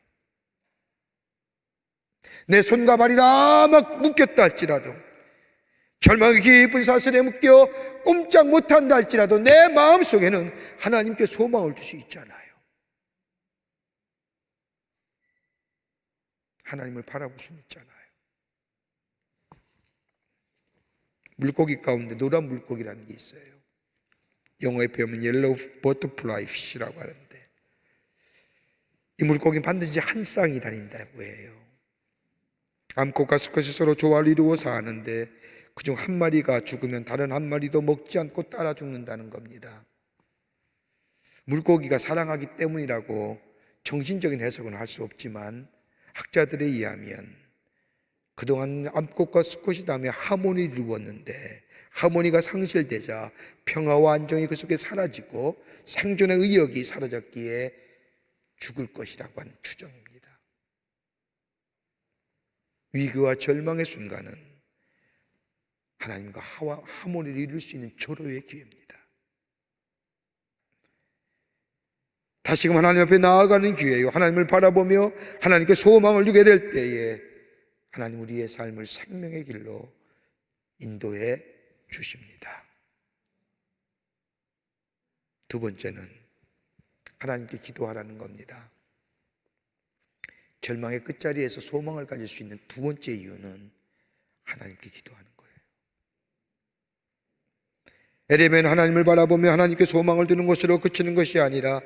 내 손과 발이 다 막 묶였다 할지라도 절망의 깊은 사슬에 묶여 꼼짝 못한다 할지라도 내 마음속에는 하나님께 소망을 줄 수 있잖아요. 하나님을 바라볼 수 있잖아요. 물고기 가운데 노란 물고기라는 게 있어요. 영어에 표현하면 옐로우 버터플라이 피쉬라고 하는데 이 물고기는 반드시 한 쌍이 다닌다고 해요. 암컷과 수컷이 서로 조화를 이루어 사는데 그중 한 마리가 죽으면 다른 한 마리도 먹지 않고 따라 죽는다는 겁니다. 물고기가 사랑하기 때문이라고 정신적인 해석은 할 수 없지만 학자들에 의하면 그동안 암컷과 수컷이 다음에 하모니를 이루었는데 하모니가 상실되자 평화와 안정이 그 속에 사라지고 생존의 의욕이 사라졌기에 죽을 것이라고 하는 추정입니다. 위기와 절망의 순간은 하나님과 하모니를 이룰 수 있는 절호의 기회입니다. 다시금 하나님 앞에 나아가는 기회요. 하나님을 바라보며 하나님께 소망을 주게 될 때에 하나님 우리의 삶을 생명의 길로 인도해 주십니다. 두 번째는 하나님께 기도하라는 겁니다. 절망의 끝자리에서 소망을 가질 수 있는 두 번째 이유는 하나님께 기도하는 거예요. 에레미야는 하나님을 바라보며 하나님께 소망을 두는 것으로 그치는 것이 아니라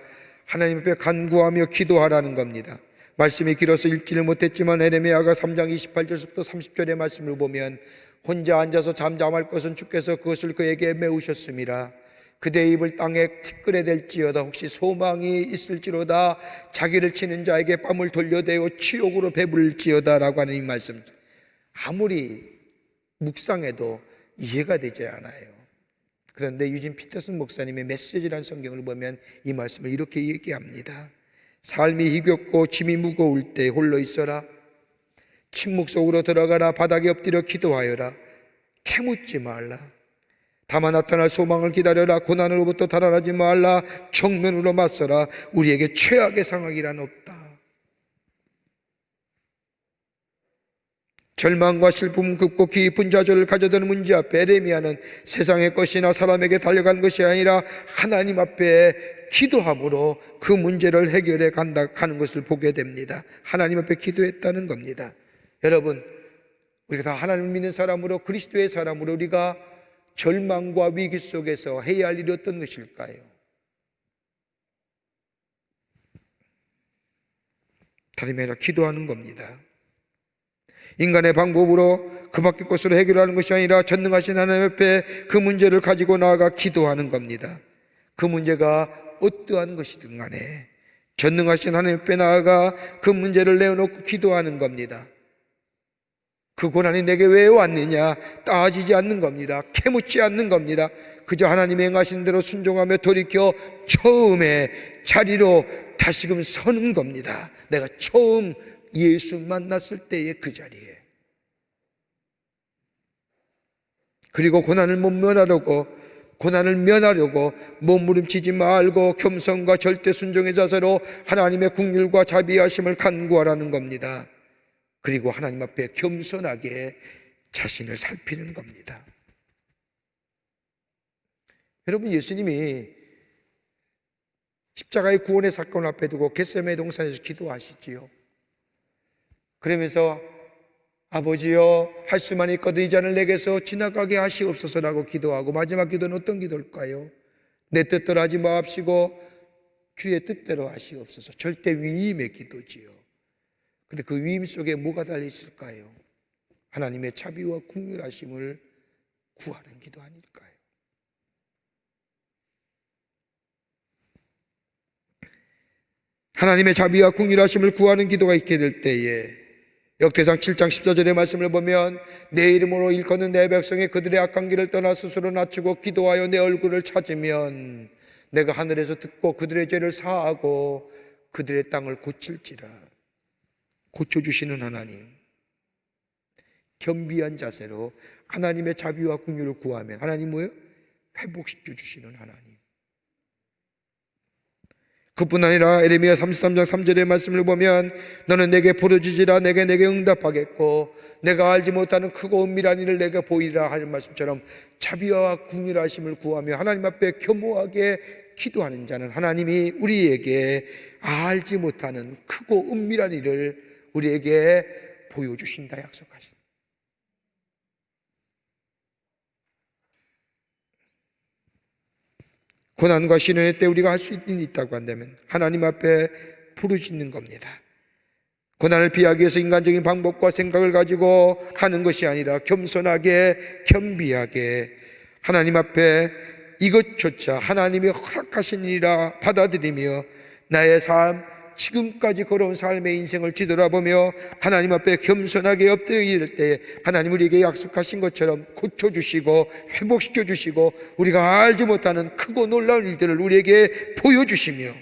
하나님 앞에 간구하며 기도하라는 겁니다. 말씀이 길어서 읽지를 못했지만 에레미야가 3장 28절부터 30절의 말씀을 보면 혼자 앉아서 잠잠할 것은 주께서 그것을 그에게 메우셨음이라. 그대의 입을 땅에 티끌에 댈지어다. 혹시 소망이 있을지로다. 자기를 치는 자에게 뺨을 돌려대고 치욕으로 배불지어다 라고 하는 이 말씀, 아무리 묵상해도 이해가 되지 않아요. 그런데 유진 피터슨 목사님의 메시지라는 성경을 보면 이 말씀을 이렇게 얘기합니다. 삶이 힘겹고 짐이 무거울 때 홀로 있어라. 침묵 속으로 들어가라. 바닥에 엎드려 기도하여라. 캐묻지 말라. 다만 나타날 소망을 기다려라. 고난으로부터 달아나지 말라. 정면으로 맞서라. 우리에게 최악의 상황이란 없다. 절망과 슬픔 긋고 깊은 좌절을 가져드는 문제 앞에 에레미야는 세상의 것이나 사람에게 달려간 것이 아니라 하나님 앞에 기도함으로 그 문제를 해결해 가는 것을 보게 됩니다. 하나님 앞에 기도했다는 겁니다. 여러분, 우리가 다 하나님을 믿는 사람으로, 그리스도의 사람으로 우리가 절망과 위기 속에서 해야 할 일이 어떤 것일까요? 다름이 아니라 기도하는 겁니다. 인간의 방법으로 그 밖의 것으로 해결하는 것이 아니라 전능하신 하나님 앞에 그 문제를 가지고 나아가 기도하는 겁니다. 그 문제가 어떠한 것이든 간에 전능하신 하나님 앞에 나아가 그 문제를 내어놓고 기도하는 겁니다. 그 고난이 내게 왜 왔느냐 따지지 않는 겁니다. 캐묻지 않는 겁니다. 그저 하나님의 행하신 대로 순종하며 돌이켜 처음의 자리로 다시금 서는 겁니다. 내가 처음 예수 만났을 때의 그 자리에. 그리고 고난을 면하려고 몸부림치지 말고 겸손과 절대 순종의 자세로 하나님의 긍휼과 자비하심을 간구하라는 겁니다. 그리고 하나님 앞에 겸손하게 자신을 살피는 겁니다. 여러분, 예수님이 십자가의 구원의 사건을 앞에 두고 겟세마네 동산에서 기도하시지요. 그러면서 아버지여, 할 수만 있거든 이 잔을 내게서 지나가게 하시옵소서라고 기도하고, 마지막 기도는 어떤 기도일까요? 내 뜻대로 하지 마옵시고 주의 뜻대로 하시옵소서. 절대 위임의 기도지요. 근데 그 위임 속에 뭐가 달려 있을까요? 하나님의 자비와 긍휼하심을 구하는 기도 아닐까요? 하나님의 자비와 긍휼하심을 구하는 기도가 있게 될 때에 역대상 7장 14절의 말씀을 보면 내 이름으로 일컫는 내 백성이 그들의 악한 길을 떠나 스스로 낮추고 기도하여 내 얼굴을 찾으면 내가 하늘에서 듣고 그들의 죄를 사하고 그들의 땅을 고칠지라. 고쳐주시는 하나님, 겸비한 자세로 하나님의 자비와 긍휼을 구하면 하나님 뭐예요? 회복시켜 주시는 하나님. 그뿐 아니라 에레미야 33장 3절의 말씀을 보면 너는 내게 부르짖으라. 내게 응답하겠고 내가 알지 못하는 크고 은밀한 일을 내게 보이리라 하는 말씀처럼 자비와 긍휼하심을 구하며 하나님 앞에 겸허하게 기도하는 자는 하나님이 우리에게 알지 못하는 크고 은밀한 일을 우리에게 보여주신다 약속하신다. 고난과 시련의 때 우리가 할 수 있는 일이 있다고 한다면 하나님 앞에 부르짖는 겁니다. 고난을 피하기 위해서 인간적인 방법과 생각을 가지고 하는 것이 아니라 겸손하게 겸비하게 하나님 앞에 이것조차 하나님이 허락하신 일이라 받아들이며 나의 삶, 지금까지 걸어온 삶의 인생을 뒤돌아보며 하나님 앞에 겸손하게 엎드릴 때 하나님 우리에게 약속하신 것처럼 고쳐주시고 회복시켜주시고 우리가 알지 못하는 크고 놀라운 일들을 우리에게 보여주시며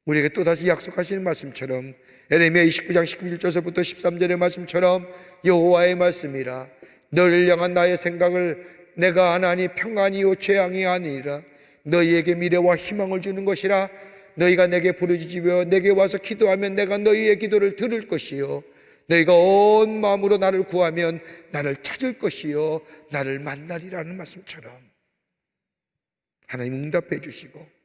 우리에게 또다시 약속하시는 말씀처럼 에레미야 29장 19절서부터 13절의 말씀처럼 여호와의 말씀이라. 너를 향한 나의 생각을 내가 하나니 평안이요 재앙이 아니라 너희에게 미래와 희망을 주는 것이라. 너희가 내게 부르짖으며 내게 와서 기도하면 내가 너희의 기도를 들을 것이요 너희가 온 마음으로 나를 구하면 나를 찾을 것이요 나를 만나리라는 말씀처럼 하나님 응답해 주시고,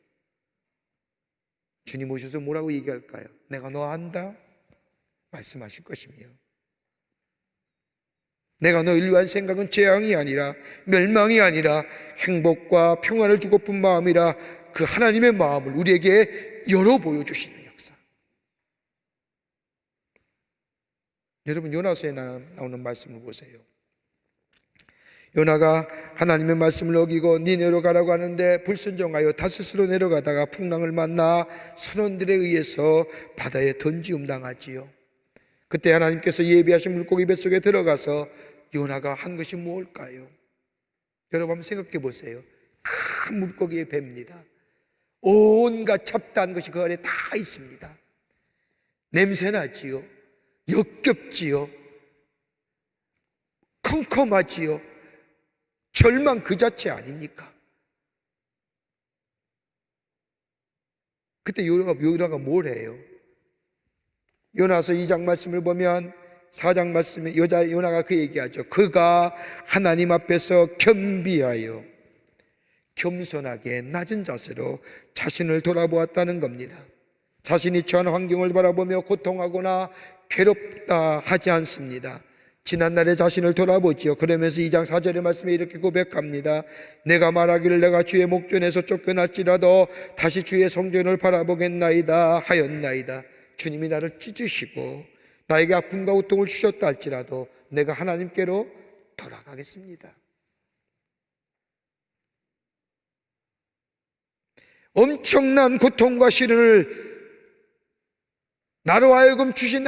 주님 오셔서 뭐라고 얘기할까요? 내가 너 안다 말씀하실 것이며, 내가 너를 위한 생각은 재앙이 아니라 멸망이 아니라 행복과 평안을 주고픈 마음이라. 그 하나님의 마음을 우리에게 열어 보여주시는 역사. 여러분, 요나서에 나오는 말씀을 보세요. 요나가 하나님의 말씀을 어기고 니네로 가라고 하는데 불순종하여 다스스로 내려가다가 풍랑을 만나 선원들에 의해서 바다에 던지움 당하지요. 그때 하나님께서 예비하신 물고기 뱃속에 들어가서 요나가 한 것이 무엇일까요? 여러분 한번 생각해 보세요. 큰 물고기의 배입니다. 온갖 잡다한 것이 그 안에 다 있습니다. 냄새나지요, 역겹지요, 컴컴하지요, 절망 그 자체 아닙니까? 그때 요나가 뭘 해요? 요나서 2장 말씀을 보면 4장 말씀에 요나가 그 얘기하죠. 그가 하나님 앞에서 겸비하여 겸손하게 낮은 자세로 자신을 돌아보았다는 겁니다. 자신이 처한 환경을 바라보며 고통하거나 괴롭다 하지 않습니다. 지난날의 자신을 돌아보지요. 그러면서 2장 4절의 말씀에 이렇게 고백합니다. 내가 말하기를 내가 주의 목전에서 쫓겨났지라도 다시 주의 성전을 바라보겠나이다 하였나이다. 주님이 나를 찢으시고 나에게 아픔과 고통을 주셨다 할지라도 내가 하나님께로 돌아가겠습니다. 엄청난 고통과 시련을 나로 하여금 주신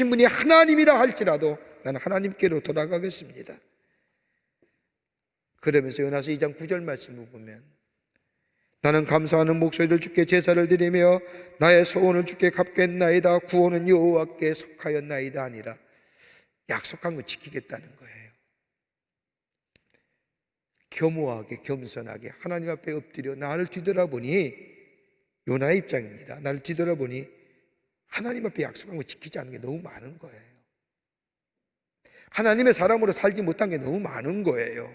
분이 하나님이라 할지라도 나는 하나님께로 돌아가겠습니다. 그러면서 요나서 2장 9절 말씀을 보면 나는 감사하는 목소리를 주께 제사를 드리며 나의 소원을 주께 갚겠나이다. 구원은 여호와께 속하였나이다 아니라 약속한 거 지키겠다는 거예요. 겸허하게 겸손하게 하나님 앞에 엎드려 나를 뒤돌아보니, 요나의 입장입니다. 나를 뒤돌아보니 하나님 앞에 약속한 거 지키지 않은 게 너무 많은 거예요. 하나님의 사람으로 살지 못한 게 너무 많은 거예요.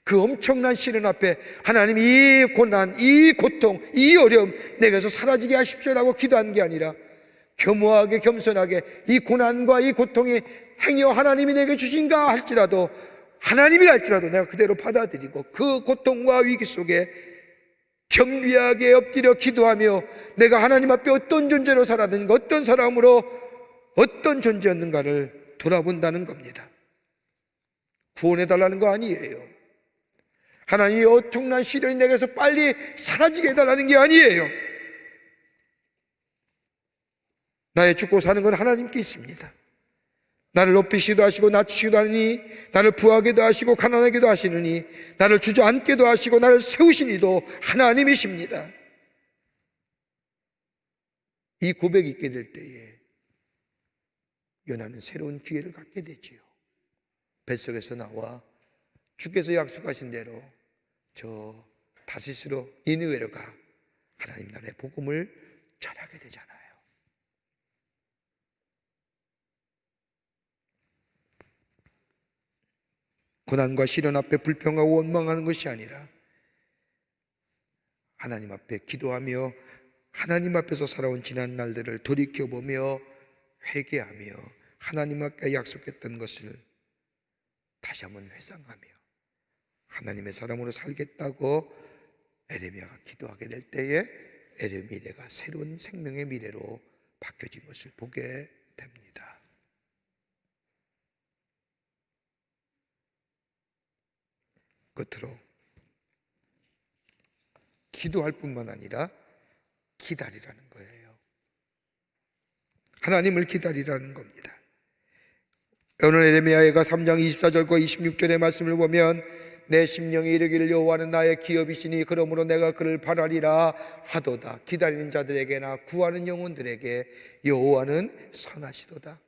그 엄청난 시련 앞에 하나님 이 고난, 이 고통, 이 어려움 내게서 사라지게 하십시오라고 기도한 게 아니라 겸허하게 겸손하게 이 고난과 이 고통이 행여 하나님이 내게 주신가 할지라도, 하나님이라 할지라도 내가 그대로 받아들이고 그 고통과 위기 속에 겸비하게 엎드려 기도하며 내가 하나님 앞에 어떤 존재로 살았는가, 어떤 사람으로 어떤 존재였는가를 돌아본다는 겁니다. 구원해달라는 거 아니에요. 하나님이 엄청난 시련이 내게서 빨리 사라지게 해달라는 게 아니에요. 나의 죽고 사는 건 하나님께 있습니다. 나를 높이시기도 하시고 낮추시기도 하니, 나를 부하게도 하시고 가난하게도 하시느니, 나를 주저앉게도 하시고 나를 세우시니도 하나님이십니다. 이 고백이 있게 될 때에 요나는 새로운 기회를 갖게 되지요. 뱃속에서 나와 주께서 약속하신 대로 저 다시스로 니느웨로 가 하나님 나라의 복음을 전하게 되잖아요. 고난과 시련 앞에 불평하고 원망하는 것이 아니라 하나님 앞에 기도하며 하나님 앞에서 살아온 지난 날들을 돌이켜보며 회개하며 하나님 앞에 약속했던 것을 다시 한번 회상하며 하나님의 사람으로 살겠다고 에레미야가 기도하게 될 때에 에레미야 미래가 새로운 생명의 미래로 바뀌어진 것을 보게 됩니다. 끝으로 기도할 뿐만 아니라 기다리라는 거예요. 하나님을 기다리라는 겁니다. 오늘 에레미야가 3장 24절과 26절의 말씀을 보면 내 심령이 이르기를 여호와는 나의 기업이시니 그러므로 내가 그를 바라리라 하도다. 기다리는 자들에게나 구하는 영혼들에게 여호와는 선하시도다.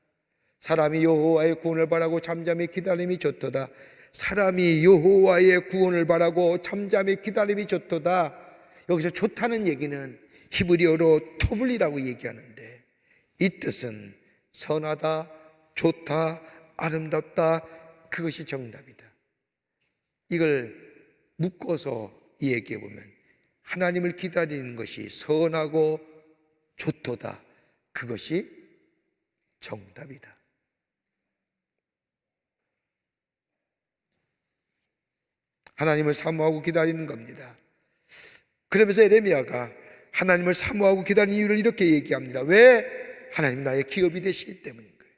사람이 여호와의 구원을 바라고 잠잠히 기다림이 좋도다. 사람이 여호와의 구원을 바라고 잠잠히 기다림이 좋도다. 여기서 좋다는 얘기는 히브리어로 토블리라고 얘기하는데, 이 뜻은 선하다, 좋다, 아름답다, 그것이 정답이다. 이걸 묶어서 얘기해 보면 하나님을 기다리는 것이 선하고 좋도다, 그것이 정답이다. 하나님을 사모하고 기다리는 겁니다. 그러면서 예레미야가 하나님을 사모하고 기다리는 이유를 이렇게 얘기합니다. 왜? 하나님 나의 기업이 되시기 때문인 거예요.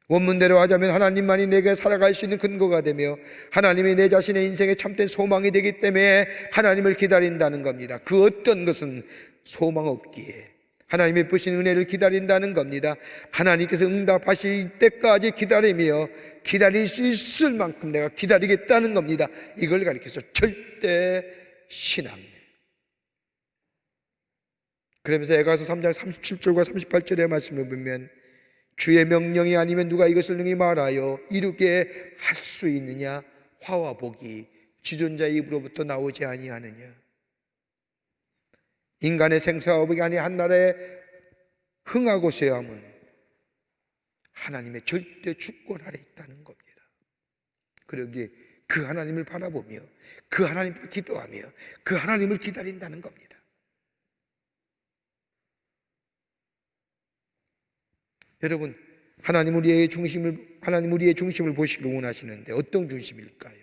원문대로 하자면 하나님만이 내게 살아갈 수 있는 근거가 되며 하나님이 내 자신의 인생의 참된 소망이 되기 때문에 하나님을 기다린다는 겁니다. 그 어떤 것은 소망 없기에 하나님의 부신 은혜를 기다린다는 겁니다. 하나님께서 응답하실 때까지 기다리며 기다릴 수 있을 만큼 내가 기다리겠다는 겁니다. 이걸 가리켜서 절대 신앙이에요. 그러면서 에가서 3장 37절과 38절의 말씀을 보면 주의 명령이 아니면 누가 이것을 능히 말하여 이루게 할 수 있느냐? 화와 복이 지존자의 입으로부터 나오지 아니하느냐? 인간의 생사와 복이 아니 한나라에 흥하고 쇠함은 하나님의 절대 주권 아래 있다는 겁니다. 그러기에 그 하나님을 바라보며 그 하나님을 기도하며 그 하나님을 기다린다는 겁니다. 여러분, 하나님 우리의 중심을 보시기를 원하시는데 어떤 중심일까요?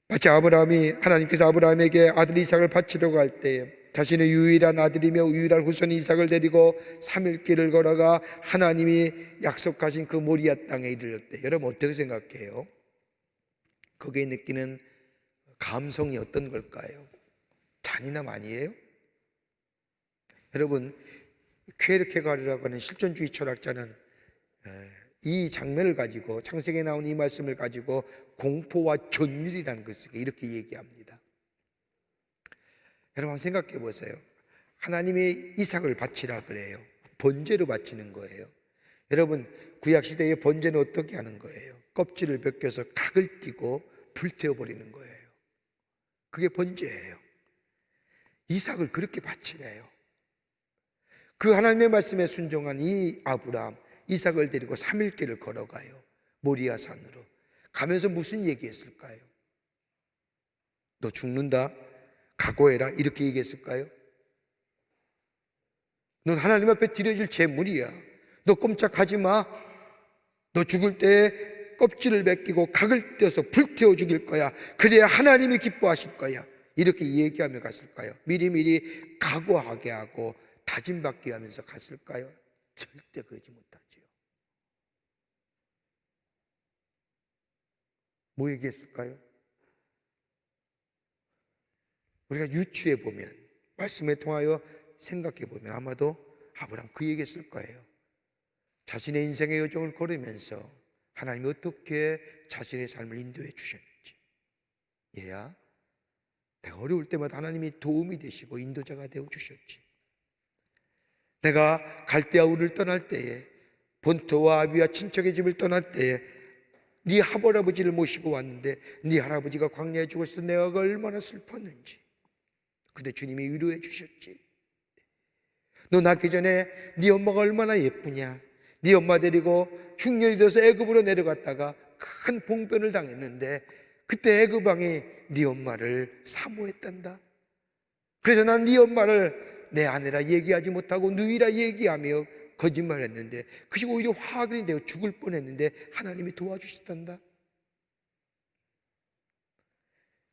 마치 하나님께서 아브라함에게 아들 이삭을 바치려고 할 때 자신의 유일한 아들이며 유일한 후손 이삭을 데리고 3일 길을 걸어가 하나님이 약속하신 그 모리아 땅에 이르렀을 때 여러분 어떻게 생각해요? 거기에 느끼는 감성이 어떤 걸까요? 잔인함 아니에요? 여러분, 퀴에르케가르라고 하는 실존주의 철학자는 이 장면을 가지고, 창세기에 나온 이 말씀을 가지고 공포와 전율이라는 것을 이렇게 얘기합니다. 여러분 한번 생각해 보세요. 하나님이 이삭을 바치라 그래요. 번제로 바치는 거예요. 여러분, 구약시대의 번제는 어떻게 하는 거예요? 껍질을 벗겨서 각을 띄고 불태워버리는 거예요. 그게 번제예요. 이삭을 그렇게 바치래요. 그 하나님의 말씀에 순종한 이 아브라함, 이삭을 데리고 3일 길을 걸어가요. 모리아 산으로 가면서 무슨 얘기했을까요? 너 죽는다, 각오해라, 이렇게 얘기했을까요? 넌 하나님 앞에 드려질 제물이야. 너 꼼짝하지 마. 너 죽을 때 껍질을 벗기고 각을 떼어서 불태워 죽일 거야. 그래야 하나님이 기뻐하실 거야. 이렇게 얘기하며 갔을까요? 미리미리 각오하게 하고 다짐받게 하면서 갔을까요? 절대 그러지 못하지요. 뭐 얘기했을까요? 우리가 유추해 보면, 말씀에 통하여 생각해 보면 아마도 아브라함 그 얘기했을 거예요. 자신의 인생의 여정을 걸으면서 하나님이 어떻게 자신의 삶을 인도해 주셨는지. 얘야, 내가 어려울 때마다 하나님이 도움이 되시고 인도자가 되어 주셨지. 내가 갈대아 우르를 떠날 때에, 본토와 아비와 친척의 집을 떠날 때에 네 할아버지를 모시고 왔는데 네 할아버지가 광야에 죽었을 때 내가 얼마나 슬펐는지. 근데 주님이 위로해 주셨지. 너 낳기 전에 네 엄마가 얼마나 예쁘냐. 네 엄마 데리고 흉년이 돼서 애굽으로 내려갔다가 큰 봉변을 당했는데 그때 애굽 왕이 네 엄마를 사모했단다. 그래서 난 네 엄마를 내 아내라 얘기하지 못하고 누이라 얘기하며 거짓말했는데 그것이 오히려 화학이 되어 죽을 뻔했는데 하나님이 도와주셨단다.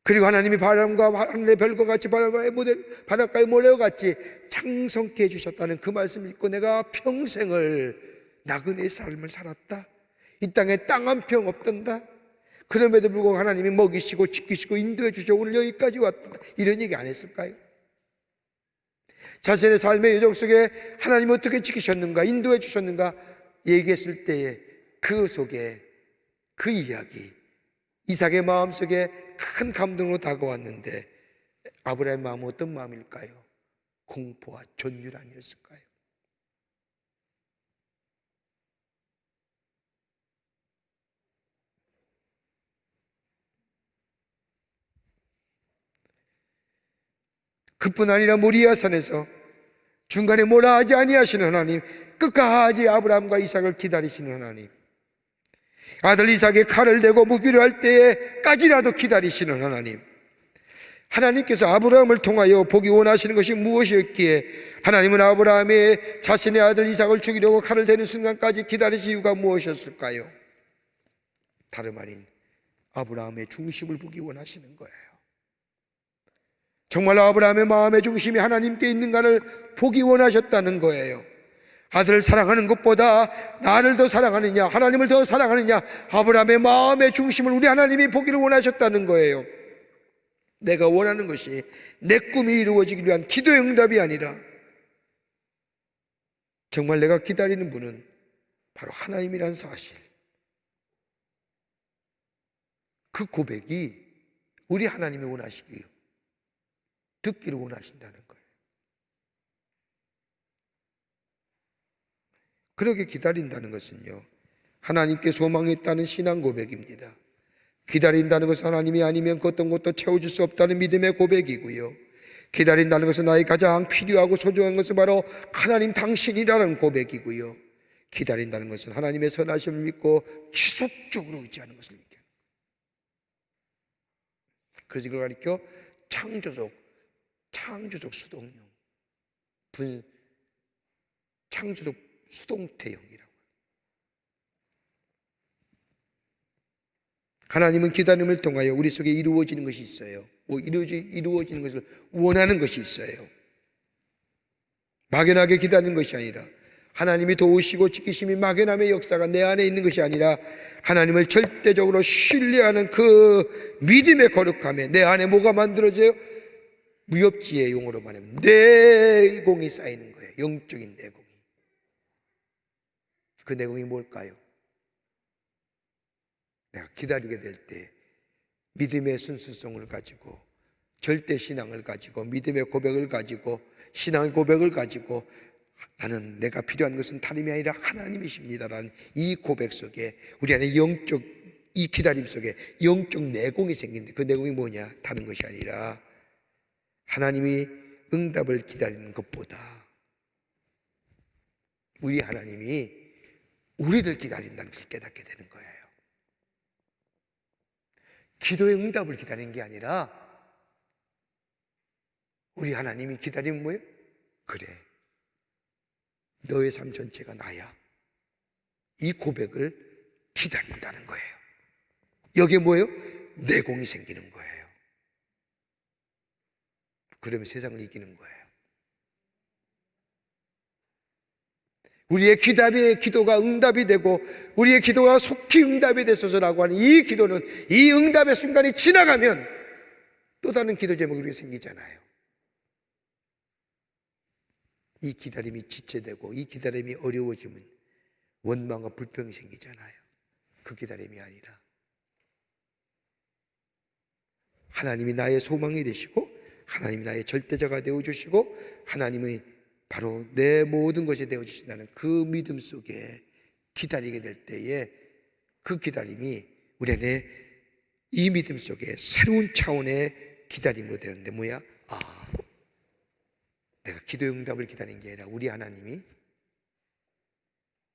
그리고 하나님이 바람과 하늘의 별과 같이 바닷가의 모래와 같이 창성케 해주셨다는 그 말씀을 읽고 내가 평생을 나그네의 삶을 살았다. 이 땅에 땅 한 평 없던다. 그럼에도 불구하고 하나님이 먹이시고 지키시고 인도해 주셔 오늘 여기까지 왔다. 이런 얘기 안 했을까요? 자신의 삶의 여정 속에 하나님이 어떻게 지키셨는가, 인도해 주셨는가 얘기했을 때에 그 속에 그 이야기, 이삭의 마음속에 큰 감동으로 다가왔는데 아브라함의 마음은 어떤 마음일까요? 공포와 전율 아니었을까요? 그뿐 아니라 모리아산에서 중간에 뭐라 하지 아니하시는 하나님, 끝까지 아브라함과 이삭을 기다리시는 하나님, 아들 이삭의 칼을 대고 무기를 할 때까지라도 기다리시는 하나님, 하나님께서 아브라함을 통하여 보기 원하시는 것이 무엇이었기에 하나님은 아브라함의 자신의 아들 이삭을 죽이려고 칼을 대는 순간까지 기다리신 이유가 무엇이었을까요? 다름 아닌 아브라함의 중심을 보기 원하시는 거예요. 정말 아브라함의 마음의 중심이 하나님께 있는가를 보기 원하셨다는 거예요. 아들을 사랑하는 것보다 나를 더 사랑하느냐, 하나님을 더 사랑하느냐, 아브라함의 마음의 중심을 우리 하나님이 보기를 원하셨다는 거예요. 내가 원하는 것이 내 꿈이 이루어지기 위한 기도의 응답이 아니라 정말 내가 기다리는 분은 바로 하나님이라는 사실, 그 고백이 우리 하나님이 원하시기요, 듣기를 원하신다는 거예요. 그렇게 기다린다는 것은요, 하나님께 소망했다는 신앙 고백입니다. 기다린다는 것은 하나님이 아니면 그 어떤 것도 채워줄 수 없다는 믿음의 고백이고요, 기다린다는 것은 나의 가장 필요하고 소중한 것은 바로 하나님 당신이라는 고백이고요, 기다린다는 것은 하나님의 선하심을 믿고 지속적으로 의지하는 것을 믿게 합니다. 그래서 이걸 가리켜 창조적 수동형, 창조적 수동태형이라고. 하나님은 기다림을 통하여 우리 속에 이루어지는 것이 있어요. 이루어지는 것을 원하는 것이 있어요. 막연하게 기다리는 것이 아니라 하나님이 도우시고 지키심이 막연함의 역사가 내 안에 있는 것이 아니라 하나님을 절대적으로 신뢰하는 그 믿음의 거룩함에 내 안에 뭐가 만들어져요? 무협지의 용어로 말하면 내공이 쌓이는 거예요. 영적인 내공이. 그 내공이 뭘까요? 내가 기다리게 될 때 믿음의 순수성을 가지고, 절대 신앙을 가지고, 믿음의 고백을 가지고, 신앙의 고백을 가지고, 나는 내가 필요한 것은 다름이 아니라 하나님이십니다라는 이 고백 속에 우리 안에 이 기다림 속에 영적 내공이 생긴데, 그 내공이 뭐냐? 다른 것이 아니라 하나님이 응답을 기다리는 것보다 우리 하나님이 우리를 기다린다는 것을 깨닫게 되는 거예요. 기도의 응답을 기다리는 게 아니라 우리 하나님이 기다리는 뭐예요? 그래, 너의 삶 전체가 나야. 이 고백을 기다린다는 거예요. 여기에 뭐예요? 내공이 생기는 거예요. 그러면 세상을 이기는 거예요. 우리의 기도가 응답이 되고 우리의 기도가 속히 응답이 됐어서라고 하는 이 기도는 이 응답의 순간이 지나가면 또 다른 기도 제목이 우리에게 생기잖아요. 이 기다림이 지체되고 이 기다림이 어려워지면 원망과 불평이 생기잖아요. 그 기다림이 아니라 하나님이 나의 소망이 되시고 하나님이 나의 절대자가 되어주시고 하나님의 바로 내 모든 것이 되어주신다는 그 믿음 속에 기다리게 될 때에 그 기다림이 우리 안에 이 믿음 속에 새로운 차원의 기다림으로 되는데 뭐야? 내가 기도의 응답을 기다리는 게 아니라 우리 하나님이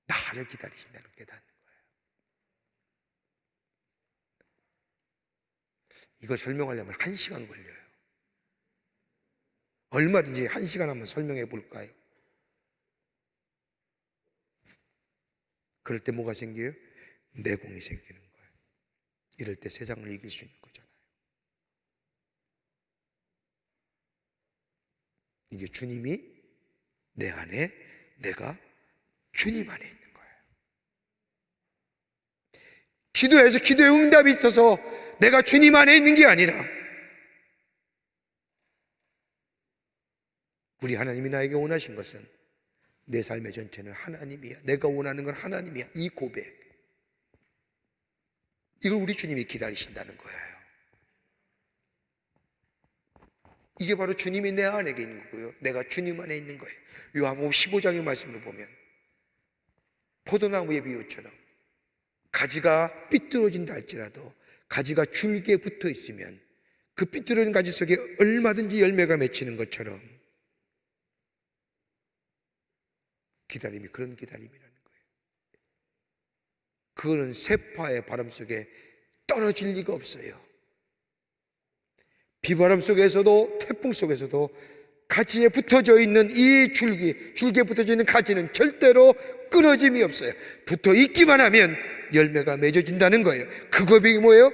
나를 기다리신다는 걸 깨닫는 거예요. 이걸 설명하려면 1시간 걸려요. 얼마든지 1시간 한번 설명해 볼까요? 그럴 때 뭐가 생겨요? 내공이 생기는 거예요. 이럴 때 세상을 이길 수 있는 거잖아요. 이게 주님이 내 안에, 내가 주님 안에 있는 거예요. 기도해서 기도의 응답이 있어서 내가 주님 안에 있는 게 아니라 우리 하나님이 나에게 원하신 것은 내 삶의 전체는 하나님이야. 내가 원하는 건 하나님이야. 이 고백. 이걸 우리 주님이 기다리신다는 거예요. 이게 바로 주님이 내 안에 있는 거고요, 내가 주님 안에 있는 거예요. 요한복음 15장의 말씀을 보면 포도나무의 비유처럼 가지가 삐뚤어진다 할지라도 가지가 줄기에 붙어 있으면 그 삐뚤어진 가지 속에 얼마든지 열매가 맺히는 것처럼 기다림이 그런 기다림이라는 거예요. 그거는 세파의 바람 속에 떨어질 리가 없어요. 비바람 속에서도 태풍 속에서도 가지에 붙어져 있는 이 줄기에 붙어져 있는 가지는 절대로 끊어짐이 없어요. 붙어 있기만 하면 열매가 맺어진다는 거예요. 그 고백이 뭐예요?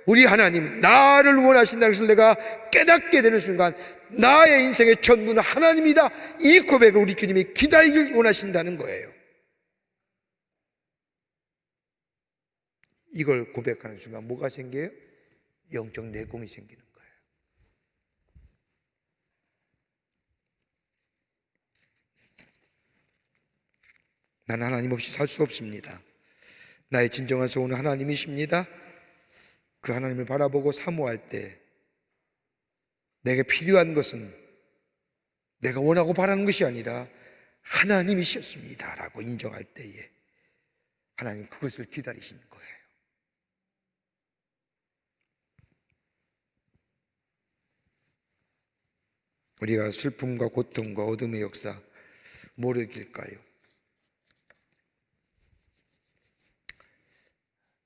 우리 하나님은 나를 원하신다는 것을 내가 깨닫게 되는 순간 나의 인생의 전부는 하나님이다, 이 고백을 우리 주님이 기다리길 원하신다는 거예요. 이걸 고백하는 순간 뭐가 생겨요? 영적 내공이 생기는 거예요. 나는 하나님 없이 살 수 없습니다. 나의 진정한 소원은 하나님이십니다. 그 하나님을 바라보고 사모할 때 내게 필요한 것은 내가 원하고 바라는 것이 아니라 하나님이셨습니다 라고 인정할 때에 하나님 그것을 기다리시는 거예요. 우리가 슬픔과 고통과 어둠의 역사 뭐로 이길까요?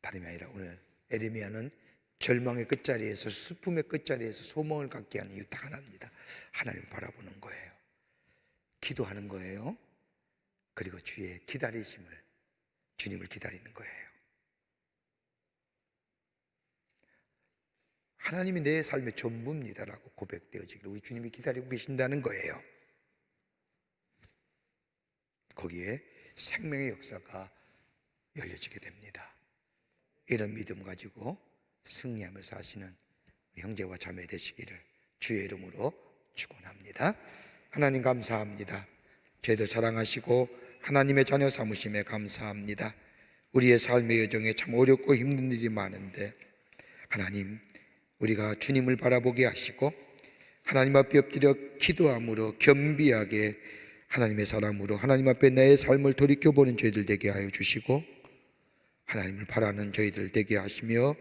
다름이 아니라 오늘 에레미야는 절망의 끝자리에서, 슬픔의 끝자리에서 소망을 갖게 하는 이유 딱 하나입니다. 하나님 바라보는 거예요. 기도하는 거예요. 그리고 주의 기다리심을, 주님을 기다리는 거예요. 하나님이 내 삶의 전부입니다라고 고백되어지기를 우리 주님이 기다리고 계신다는 거예요. 거기에 생명의 역사가 열려지게 됩니다. 이런 믿음 가지고 승리하면서 하시는 우리 형제와 자매 되시기를 주의 이름으로 축원합니다. 하나님 감사합니다. 저희들 사랑하시고 하나님의 자녀 삼으심에 감사합니다. 우리의 삶의 여정에 참 어렵고 힘든 일이 많은데 하나님, 우리가 주님을 바라보게 하시고 하나님 앞에 엎드려 기도함으로 겸비하게 하나님의 사람으로 하나님 앞에 나의 삶을 돌이켜보는 저희들 되게 하여 주시고 하나님을 바라는 저희들 되게 하시며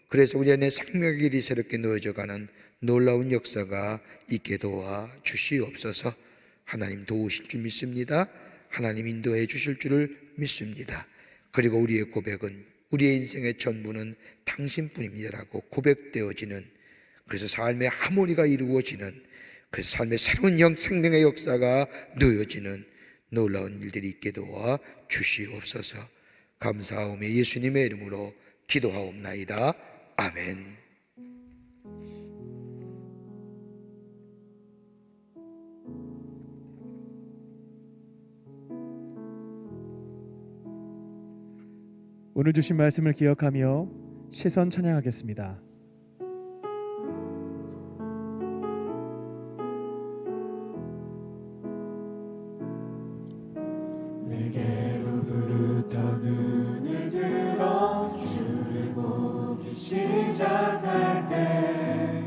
그래서 우리 안에 생명의 길이 새롭게 놓여져가는 놀라운 역사가 있게 도와 주시옵소서. 하나님 도우실 줄 믿습니다. 하나님 인도해 주실 줄을 믿습니다. 그리고 우리의 고백은 우리의 인생의 전부는 당신뿐입니다라고 고백되어지는, 그래서 삶의 하모니가 이루어지는, 그래서 삶의 새로운 생명의 역사가 놓여지는 놀라운 일들이 있게 도와 주시옵소서. 감사하오며 예수님의 이름으로 기도하옵나이다. 아멘. 오늘 주신 말씀을 기억하며 시선 찬양하겠습니다. 내게로부터 눈을 들어 주를 보기 시작할 때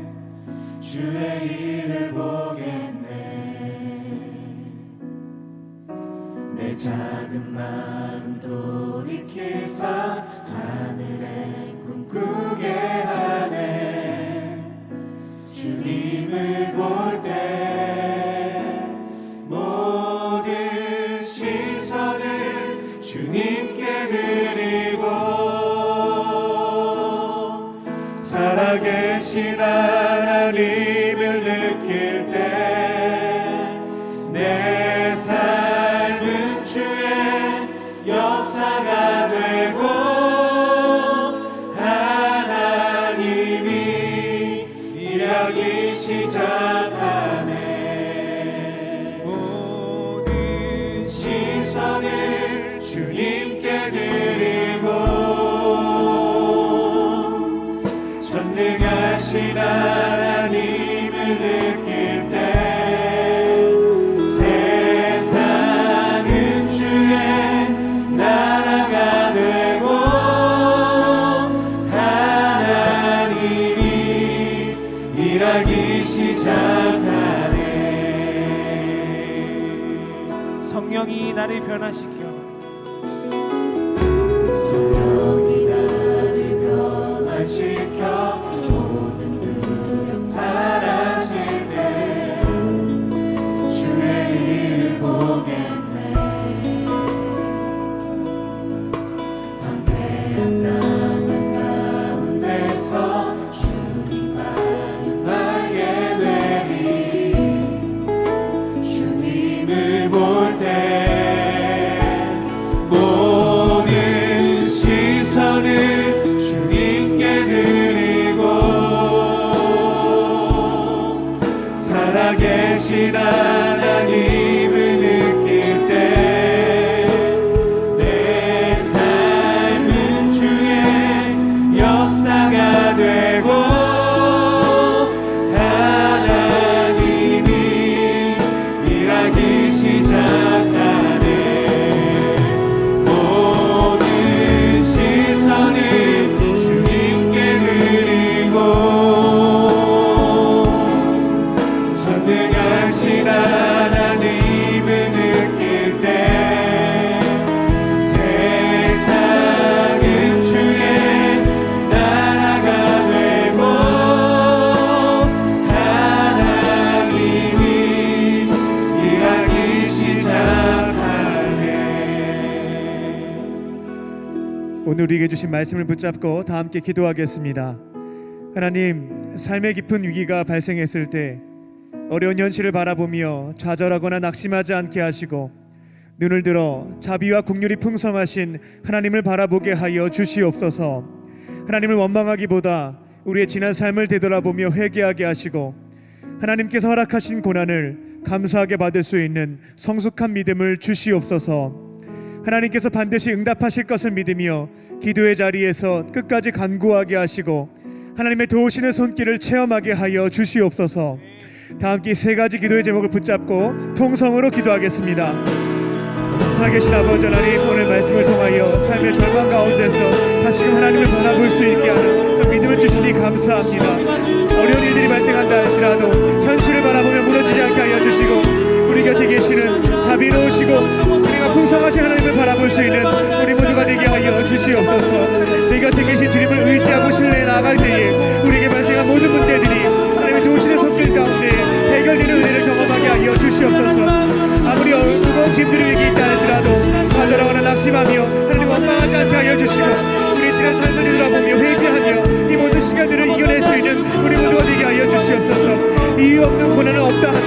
주의 일을 보겠네. 내 작은 마음 돌이키사 하늘에 꿈꾸게 하네. 주님을 볼 때 모든 시선을 주님께 드리고 살아계신 하나님을 느낄 때 내 삶은 주의 역사가 되고 하나님이 일하기 시작하네. 모든 시선을 주님께 드리고 전능하신 하나님을 느낄 때 세상은 주의 나라가 되고 성령이 나를 변화시켜 성령이 나를 변화시켜 모든 두려움 사라질 때 주의 일을 보겠네. 방대한 땅 가운데서 주님만 알게 되리. 주님을 볼 때 모든 시선을 주님께 드리고 살아계신 하나님을 느낄 때 내 삶은 주의 역사가 되고 하나님이 일하기 시작하네. 모든 시선을 주님께 드리고 전능하신 하나님을 느낄 때 세상은 주의 나라가 되고 하나님이 일하기 시작하네. 오늘 우리에게 주신 말씀을 붙잡고 다 함께 기도하겠습니다. 하나님, 삶의 깊은 위기가 발생했을 때 어려운 현실을 바라보며 좌절하거나 낙심하지 않게 하시고 눈을 들어 자비와 긍휼이 풍성하신 하나님을 바라보게 하여 주시옵소서. 하나님을 원망하기보다 우리의 지난 삶을 되돌아보며 회개하게 하시고 하나님께서 허락하신 고난을 감사하게 받을 수 있는 성숙한 믿음을 주시옵소서. 하나님께서 반드시 응답하실 것을 믿으며 기도의 자리에서 끝까지 간구하게 하시고 하나님의 도우시는 손길을 체험하게 하여 주시옵소서. 다 함께 세 가지 기도의 제목을 붙잡고 통성으로 기도하겠습니다. 살아계신 아버지 하나님, 오늘 말씀을 통하여 삶의 절망 가운데서 다시금 하나님을 바라볼 수 있게 하는 그 믿음을 주시니 감사합니다. 어려운 일들이 발생한다 할지라도 현실을 바라보며 무너지지 않게 하여 주시고 우리 곁에 계시는 자비로우시고 우리가 풍성하신 하나님을 바라볼 수 있는 우리 모두가 되게 하여 주시옵소서. 내 곁에 계신 주님을 의지하고 신뢰해 나아갈 때에 우리에게 발생한 모든 문제들이 하나님의 도우시는 손길 가운데 해결되는 은혜를 경험하게 하여 주시옵소서. 아무리 무거운 짐들이 위에 있다 할지라도 좌절하거나 낙심하며 하나님 원망하지 않게 하여 주시고 우리 지난 삶을 뒤돌아보며 회개하며 이 모든 시간들을 이겨낼 수 있는 우리 모두가 되게 하여 주시옵소서. 이유 없는 고난은 없다는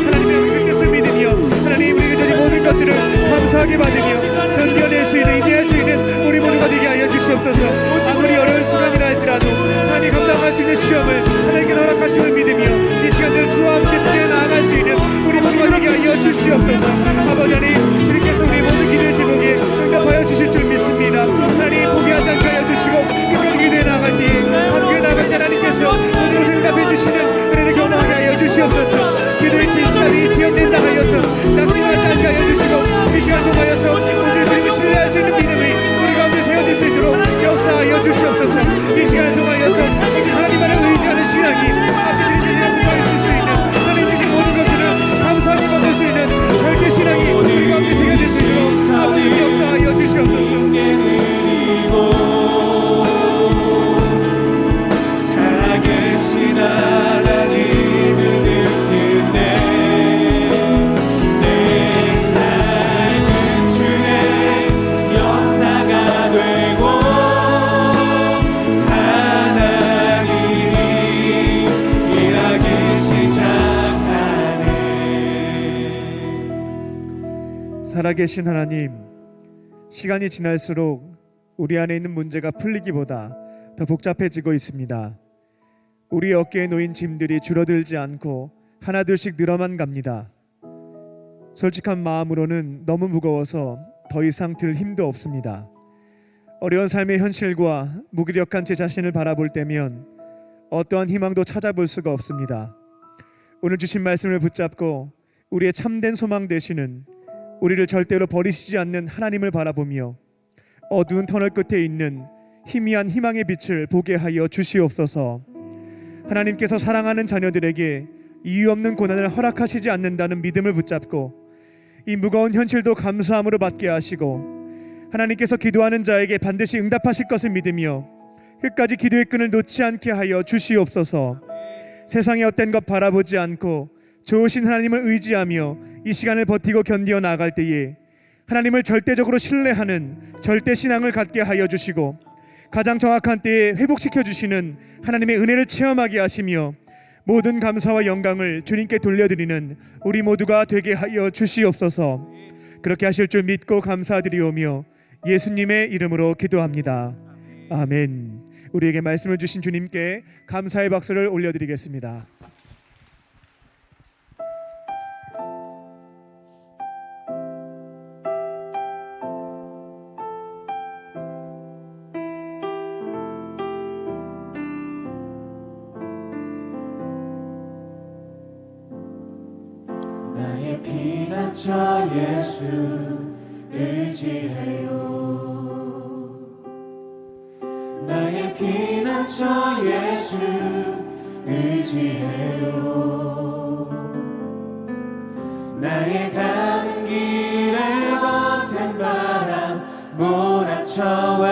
하나님의 그 뜻을 믿으며 하나님 우리에게 주신 모든 것들을 감사하게 받으며 견뎌낼 수 있는 인내할 수 있는 우리 모두가 되게 하여 주시옵소서. 아무리 어려운 시간이라 할지라도 하나님 감당할 수 있는 시험을 하나님께서 허락하심을 믿으며 이 시간들을 주와 함께 승리해 나아갈 수 있는 우리 모두가 되게 하여 주시옵소서. 아버지 하나님, 주님께서 우리 모든 기도의 제목에 응답하여 주실 줄 믿습니다. 하나님 포기하지 않게 하여 주시고 끝까지 기도해 나아갈 때 함께 나아갈 때 하나님께서 모든 것을 응답해 주시는 은혜를 경험하게 하여 주시옵소서. 기도의 진땀이 지연된다 하여서 낙심하지 않게 하여 주시고 이 시간 통하여서 모든 주님을 신뢰할 수 있는 믿음이 우리 가운데 세워질 수 있도록 역사하여 주시옵소서. 이 시간을 통하여서 하나님만을 의지하는 신앙이 앞으로 일어날 수 있는 하나님 주신 모든 것들을 감사하게 받을 수 있는 절대 신앙이 우리 가운데 세워질 수 있도록 아버지 역사하여 주시옵소서. 살아계신 하나님을 느낄 때 내 삶은 주의 역사가 되고 하나님이 일하기 시작하네. 살아계신 하나님, 시간이 지날수록 우리 안에 있는 문제가 풀리기보다 더 복잡해지고 있습니다. 우리 어깨에 놓인 짐들이 줄어들지 않고 하나둘씩 늘어만 갑니다. 솔직한 마음으로는 너무 무거워서 더 이상 들 힘도 없습니다. 어려운 삶의 현실과 무기력한 제 자신을 바라볼 때면 어떠한 희망도 찾아볼 수가 없습니다. 오늘 주신 말씀을 붙잡고 우리의 참된 소망 되시는 우리를 절대로 버리시지 않는 하나님을 바라보며 어두운 터널 끝에 있는 희미한 희망의 빛을 보게 하여 주시옵소서. 하나님께서 사랑하는 자녀들에게 이유 없는 고난을 허락하시지 않는다는 믿음을 붙잡고 이 무거운 현실도 감사함으로 받게 하시고 하나님께서 기도하는 자에게 반드시 응답하실 것을 믿으며 끝까지 기도의 끈을 놓지 않게 하여 주시옵소서. 세상의 헛된 것 바라보지 않고 좋으신 하나님을 의지하며 이 시간을 버티고 견디어 나아갈 때에 하나님을 절대적으로 신뢰하는 절대 신앙을 갖게 하여 주시고 가장 정확한 때에 회복시켜 주시는 하나님의 은혜를 체험하게 하시며 모든 감사와 영광을 주님께 돌려드리는 우리 모두가 되게 하여 주시옵소서. 그렇게 하실 줄 믿고 감사드리오며 예수님의 이름으로 기도합니다. 아멘. 우리에게 말씀을 주신 주님께 감사의 박수를 올려드리겠습니다. 나의 피난처 예수 의지해요. 나의 피난처 예수 의지해요. 나의 가는 길에 거센 바람 몰아쳐와도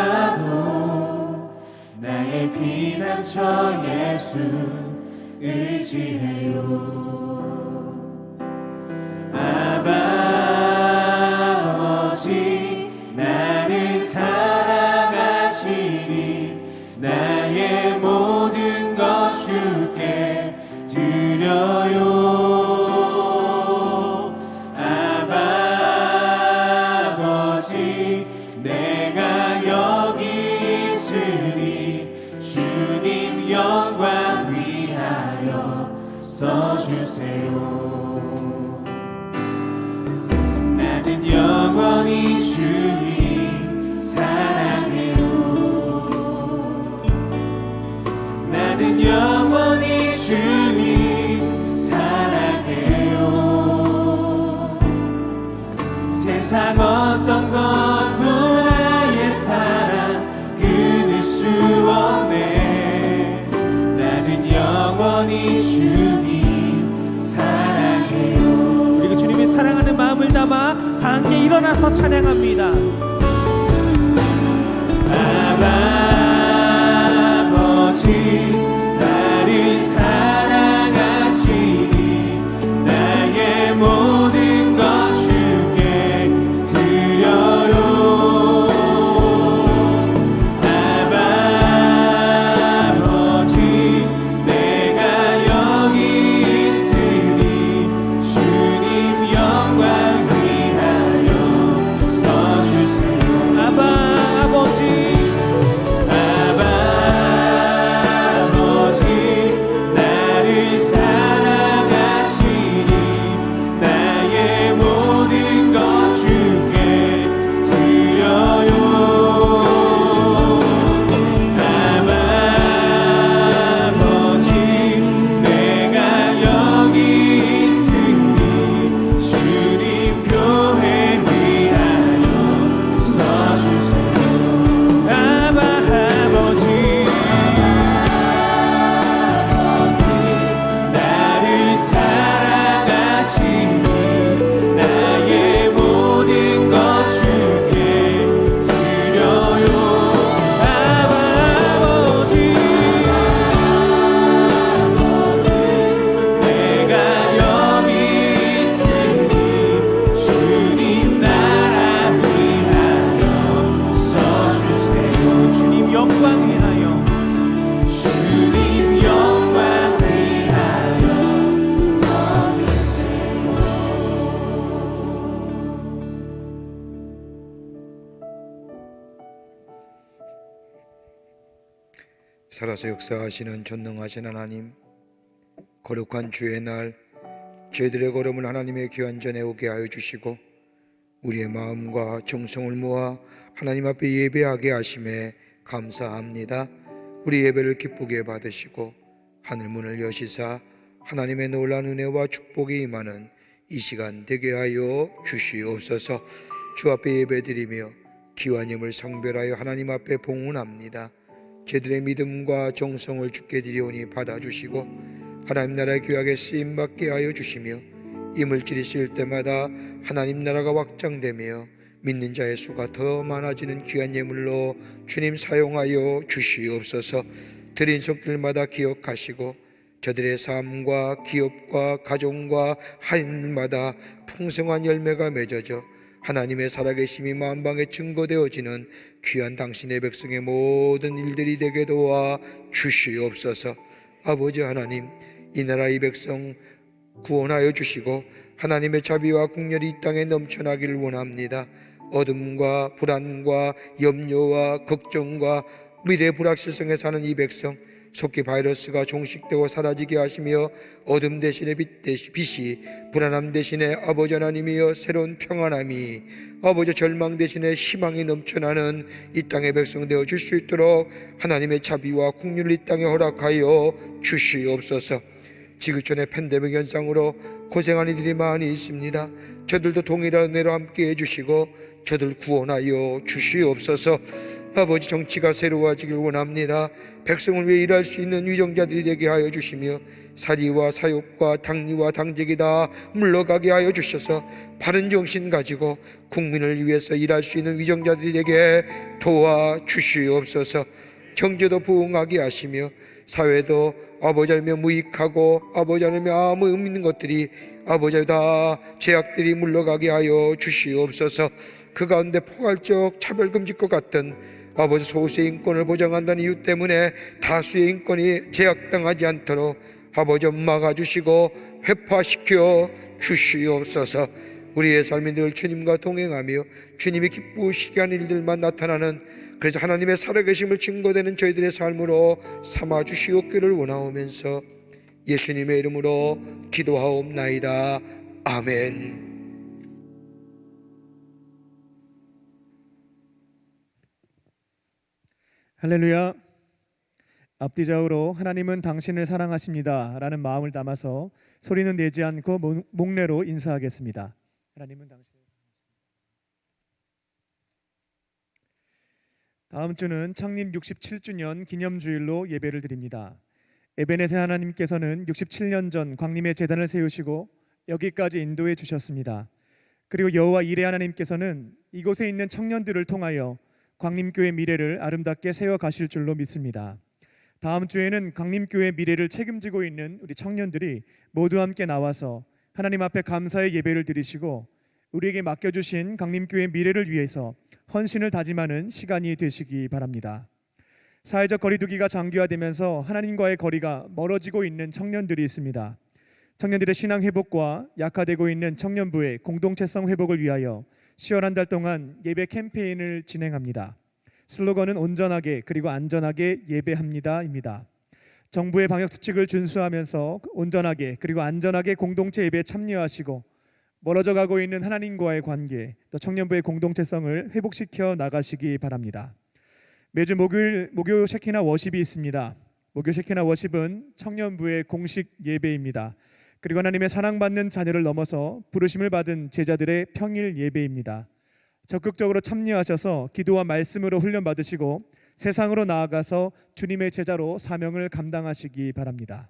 나의 피난처 예수 의지해요. 아버지 나를 사랑하시니 나의 모든 것 주께 드려요. 아버지 내가 여기 있으니 주님 영광 위하여 써주세요. 나는 영원히 주님 사랑해요. 나는 영원히 주님 사랑해요. 세상 어떤 것도 나의 사랑 끊을 수 없네. 나는 영원히 주님 사랑해요. 그리고 주님의 사랑하는 마음을 담아 다 함께 일어나서 찬양합니다. 아버지 나를 사랑하시니 나의 모든 것 주께 드려요. 아버지 내가 여기 있으니 주님 영광 위하여 써주세요. 아버지 나를 사랑하시니 나의 모든 것 주께 드려요. 아버지 내가 여기 있으니 주님 교회 위하여 써주세요. 아버지 나를 사랑하시니 나의 모든 것 주께 드려요. 아버지 내가 여기 있으니 주님 나라 위하여 써주세요. 주님 영광 위하여 주님 영광 위하여 살아서 역사하시는 전능하신 하나님, 거룩한 주의 날 저희들의 걸음을 하나님의 귀한 전에 오게 하여 주시고 우리의 마음과 정성을 모아 하나님 앞에 예배하게 하심에 감사합니다. 우리 예배를 기쁘게 받으시고 하늘문을 여시사 하나님의 놀라운 은혜와 축복이 임하는 이 시간 되게 하여 주시옵소서. 주 앞에 예배드리며 귀한 힘을 성별하여 하나님 앞에 봉헌합니다. 저희들의 믿음과 정성을 주께 드리오니 받아주시고 하나님 나라의 귀하게 쓰임받게 하여 주시며 이물질이 쓰일 때마다 하나님 나라가 확장되며 믿는 자의 수가 더 많아지는 귀한 예물로 주님 사용하여 주시옵소서. 드린 손길마다 기억하시고 저들의 삶과 기업과 가정과 하인마다 풍성한 열매가 맺어져 하나님의 살아계심이 만방에 증거되어지는 귀한 당신의 백성의 모든 일들이 되게 도와 주시옵소서. 아버지 하나님, 이 나라 이 백성 구원하여 주시고 하나님의 자비와 국렬이 이 땅에 넘쳐나기를 원합니다. 어둠과 불안과 염려와 걱정과 미래 불확실성에 사는 이 백성, 속히 바이러스가 종식되고 사라지게 하시며 어둠 대신에 빛이, 불안함 대신에 아버지 하나님이여 새로운 평안함이, 아버지 절망 대신에 희망이 넘쳐나는 이 땅의 백성 되어 줄 수 있도록 하나님의 자비와 국률을 이 땅에 허락하여 주시옵소서. 지구촌의 팬데믹 현상으로 고생한 이들이 많이 있습니다. 저들도 동일한 은혜로 함께 해주시고 저들 구원하여 주시옵소서. 아버지, 정치가 새로워지길 원합니다. 백성을 위해 일할 수 있는 위정자들이 되게 하여 주시며 사리와 사욕과 당리와 당직이 다 물러가게 하여 주셔서 바른 정신 가지고 국민을 위해서 일할 수 있는 위정자들이 되게 도와주시옵소서. 경제도 부흥하게 하시며 사회도 아버지 하나님의 무익하고 아버지 하나님의 아무 의미 있는 것들이 아버지 다 죄악들이 물러가게 하여 주시옵소서. 그 가운데 포괄적 차별금지법 같은 아버지 소수의 인권을 보장한다는 이유 때문에 다수의 인권이 제약당하지 않도록 아버지 막아주시고 회파시켜 주시옵소서. 우리의 삶이 늘 주님과 동행하며 주님이 기쁘시게 하는 일들만 나타나는, 그래서 하나님의 살아계심을 증거되는 저희들의 삶으로 삼아주시옵기를 원하오면서 예수님의 이름으로 기도하옵나이다. 아멘. 할렐루야. 앞뒤좌우로 하나님은 당신을 사랑하십니다 라는 마음을 담아서 소리는 내지 않고 목례로 인사하겠습니다. 하나님은 당신을 사랑하십니다. 다음 주는 창립 67주년 기념주일로 예배를 드립니다. 에베네세 하나님께서는 67년 전 광림의 제단을 세우시고 여기까지 인도해 주셨습니다. 그리고 여호와 이레 하나님께서는 이곳에 있는 청년들을 통하여 광림교회 미래를 아름답게 세워 가실 줄로 믿습니다. 다음 주에는 광림교회 미래를 책임지고 있는 우리 청년들이 모두 함께 나와서 하나님 앞에 감사의 예배를 드리시고 우리에게 맡겨주신 광림교회 미래를 위해서 헌신을 다짐하는 시간이 되시기 바랍니다. 사회적 거리두기가 장기화되면서 하나님과의 거리가 멀어지고 있는 청년들이 있습니다. 청년들의 신앙 회복과 약화되고 있는 청년부의 공동체성 회복을 위하여 10월 한 달 동안 예배 캠페인을 진행합니다. 슬로건은 온전하게 그리고 안전하게 예배합니다입니다. 정부의 방역 수칙을 준수하면서 온전하게 그리고 안전하게 공동체 예배에 참여하시고 멀어져 가고 있는 하나님과의 관계, 또 청년부의 공동체성을 회복시켜 나가시기 바랍니다. 매주 목요일 목요 셰키나 워십이 있습니다. 목요 셰키나 워십은 청년부의 공식 예배입니다. 그리고 하나님의 사랑받는 자녀를 넘어서 부르심을 받은 제자들의 평일 예배입니다. 적극적으로 참여하셔서 기도와 말씀으로 훈련받으시고 세상으로 나아가서 주님의 제자로 사명을 감당하시기 바랍니다.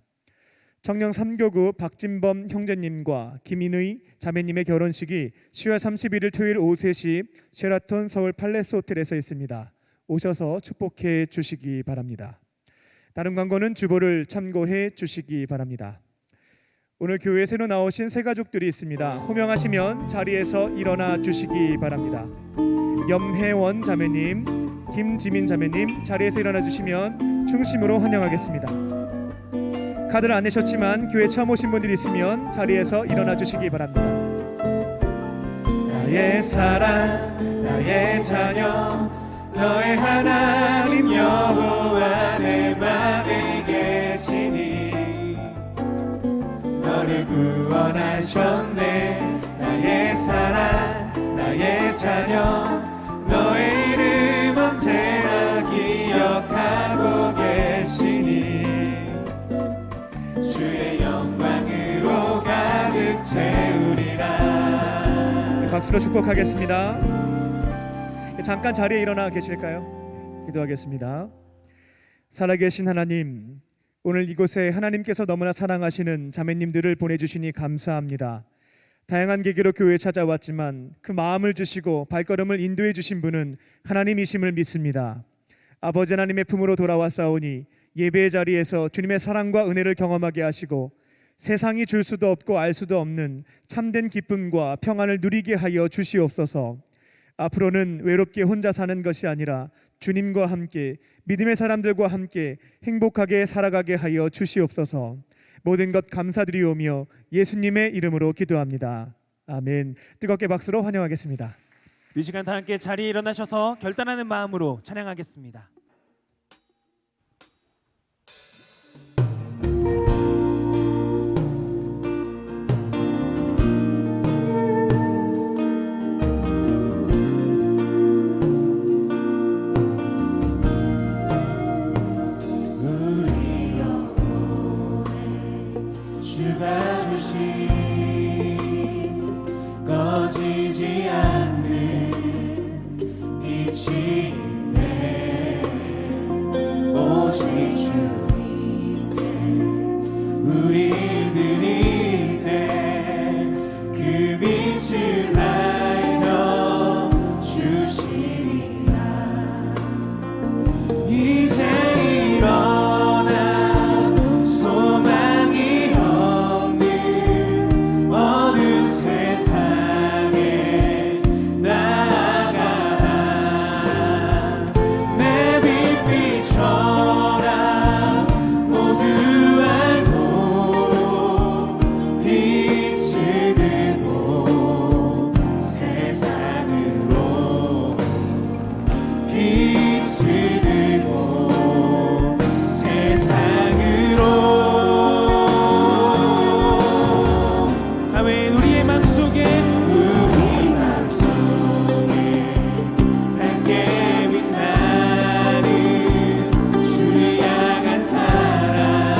청년 3교구 박진범 형제님과 김인의 자매님의 결혼식이 10월 31일 토요일 오후 3시 쉐라톤 서울 팔레스 호텔에서 있습니다. 오셔서 축복해 주시기 바랍니다. 다른 광고는 주보를 참고해 주시기 바랍니다. 오늘 교회에 새로 나오신 새 가족들이 있습니다. 호명하시면 자리에서 일어나 주시기 바랍니다. 염혜원 자매님, 김지민 자매님 자리에서 일어나 주시면 중심으로 환영하겠습니다. 카드를 안 내셨지만 교회 처음 오신 분들이 있으면 자리에서 일어나 주시기 바랍니다. 나의 사랑, 나의 자녀, 너의 하나님 여호와 내 맘에 계시니 너를 구원하셨네. 나의 사랑, 나의 자녀, 너의 이름 언제나 기억하고 계시니 주의 영광으로 가득 채우리라. 박수로 축복하겠습니다. 잠깐 자리에 일어나 계실까요? 기도하겠습니다. 살아계신 하나님, 오늘 이곳에 하나님께서 너무나 사랑하시는 자매님들을 보내주시니 감사합니다. 다양한 계기로 교회에 찾아왔지만 그 마음을 주시고 발걸음을 인도해 주신 분은 하나님이심을 믿습니다. 아버지 하나님의 품으로 돌아왔사오니 예배의 자리에서 주님의 사랑과 은혜를 경험하게 하시고 세상이 줄 수도 없고 알 수도 없는 참된 기쁨과 평안을 누리게 하여 주시옵소서. 앞으로는 외롭게 혼자 사는 것이 아니라 주님과 함께 믿음의 사람들과 함께 행복하게 살아가게 하여 주시옵소서. 모든 것 감사드리오며 예수님의 이름으로 기도합니다. 아멘. 뜨겁게 박수로 환영하겠습니다. 이 시간 다 함께 자리에 일어나셔서 결단하는 마음으로 찬양하겠습니다. 주가 주신 꺼지지 않는 빛이 있네. 오직 주님께 우리 드릴 때 그 빛을 알려 주시리라. 이제 일어나 소망이 없는 어두운 세상에 나아가라. 내 빛 비춰라. 모두 알도록 빛을 들고 세상으로 빛을 들고 세상으로. 아멘. 우리의 맘속에 밝게 빛나는 주를 향한 사랑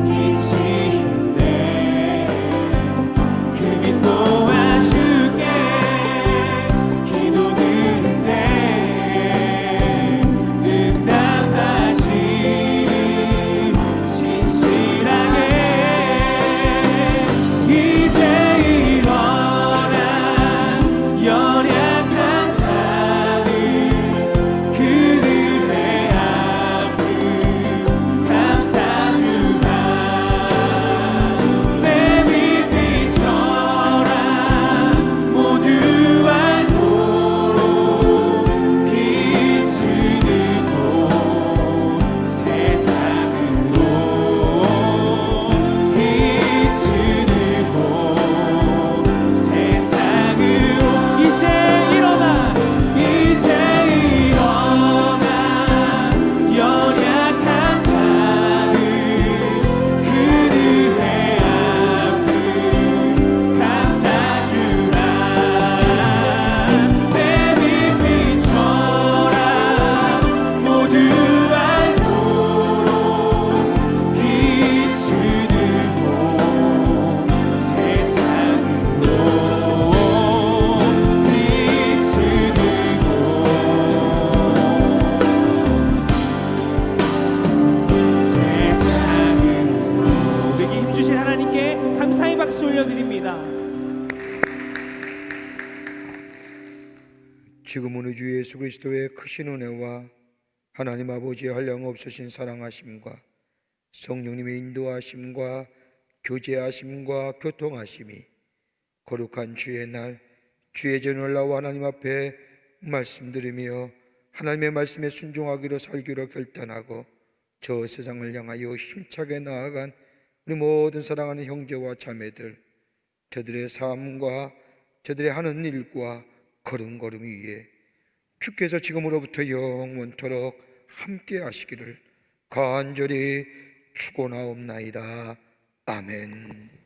빛이 있네. 그 빛 도와줄게. 기도 드릴 때 응답하시니 진실하게. 이제 일어나 연약한 자들 그들의 아픔 감싸주라. 내 빛 비춰라. 모두 알도록 빛을 들고 세상으로 빛을 들고 세상으로. 이제 일어나 연약한 자들 그들의 아픔 감싸주라. 내 빛 비춰라. 모두 알도록 빛을 들고 세상으로 빛을 들고 세상으로. 우리에게 힘주신 하나님께 감사의 박수 올려드립니다. 지금은 우리 주 예수 그리스도의 크신 은혜와 하나님 아버지의 한량없으신 사랑하심과 성령님의 인도하심과 교제하심과 교통하심이 거룩한 주의 날 주의 전을 나와 하나님 앞에 말씀드리며 하나님의 말씀에 순종하기로 살기로 결단하고 저 세상을 향하여 힘차게 나아간 우리 모든 사랑하는 형제와 자매들, 저들의 삶과 저들의 하는 일과 걸음걸음 위에 주께서 지금으로부터 영원토록 함께 하시기를 간절히 축원하옵나이다. 아멘.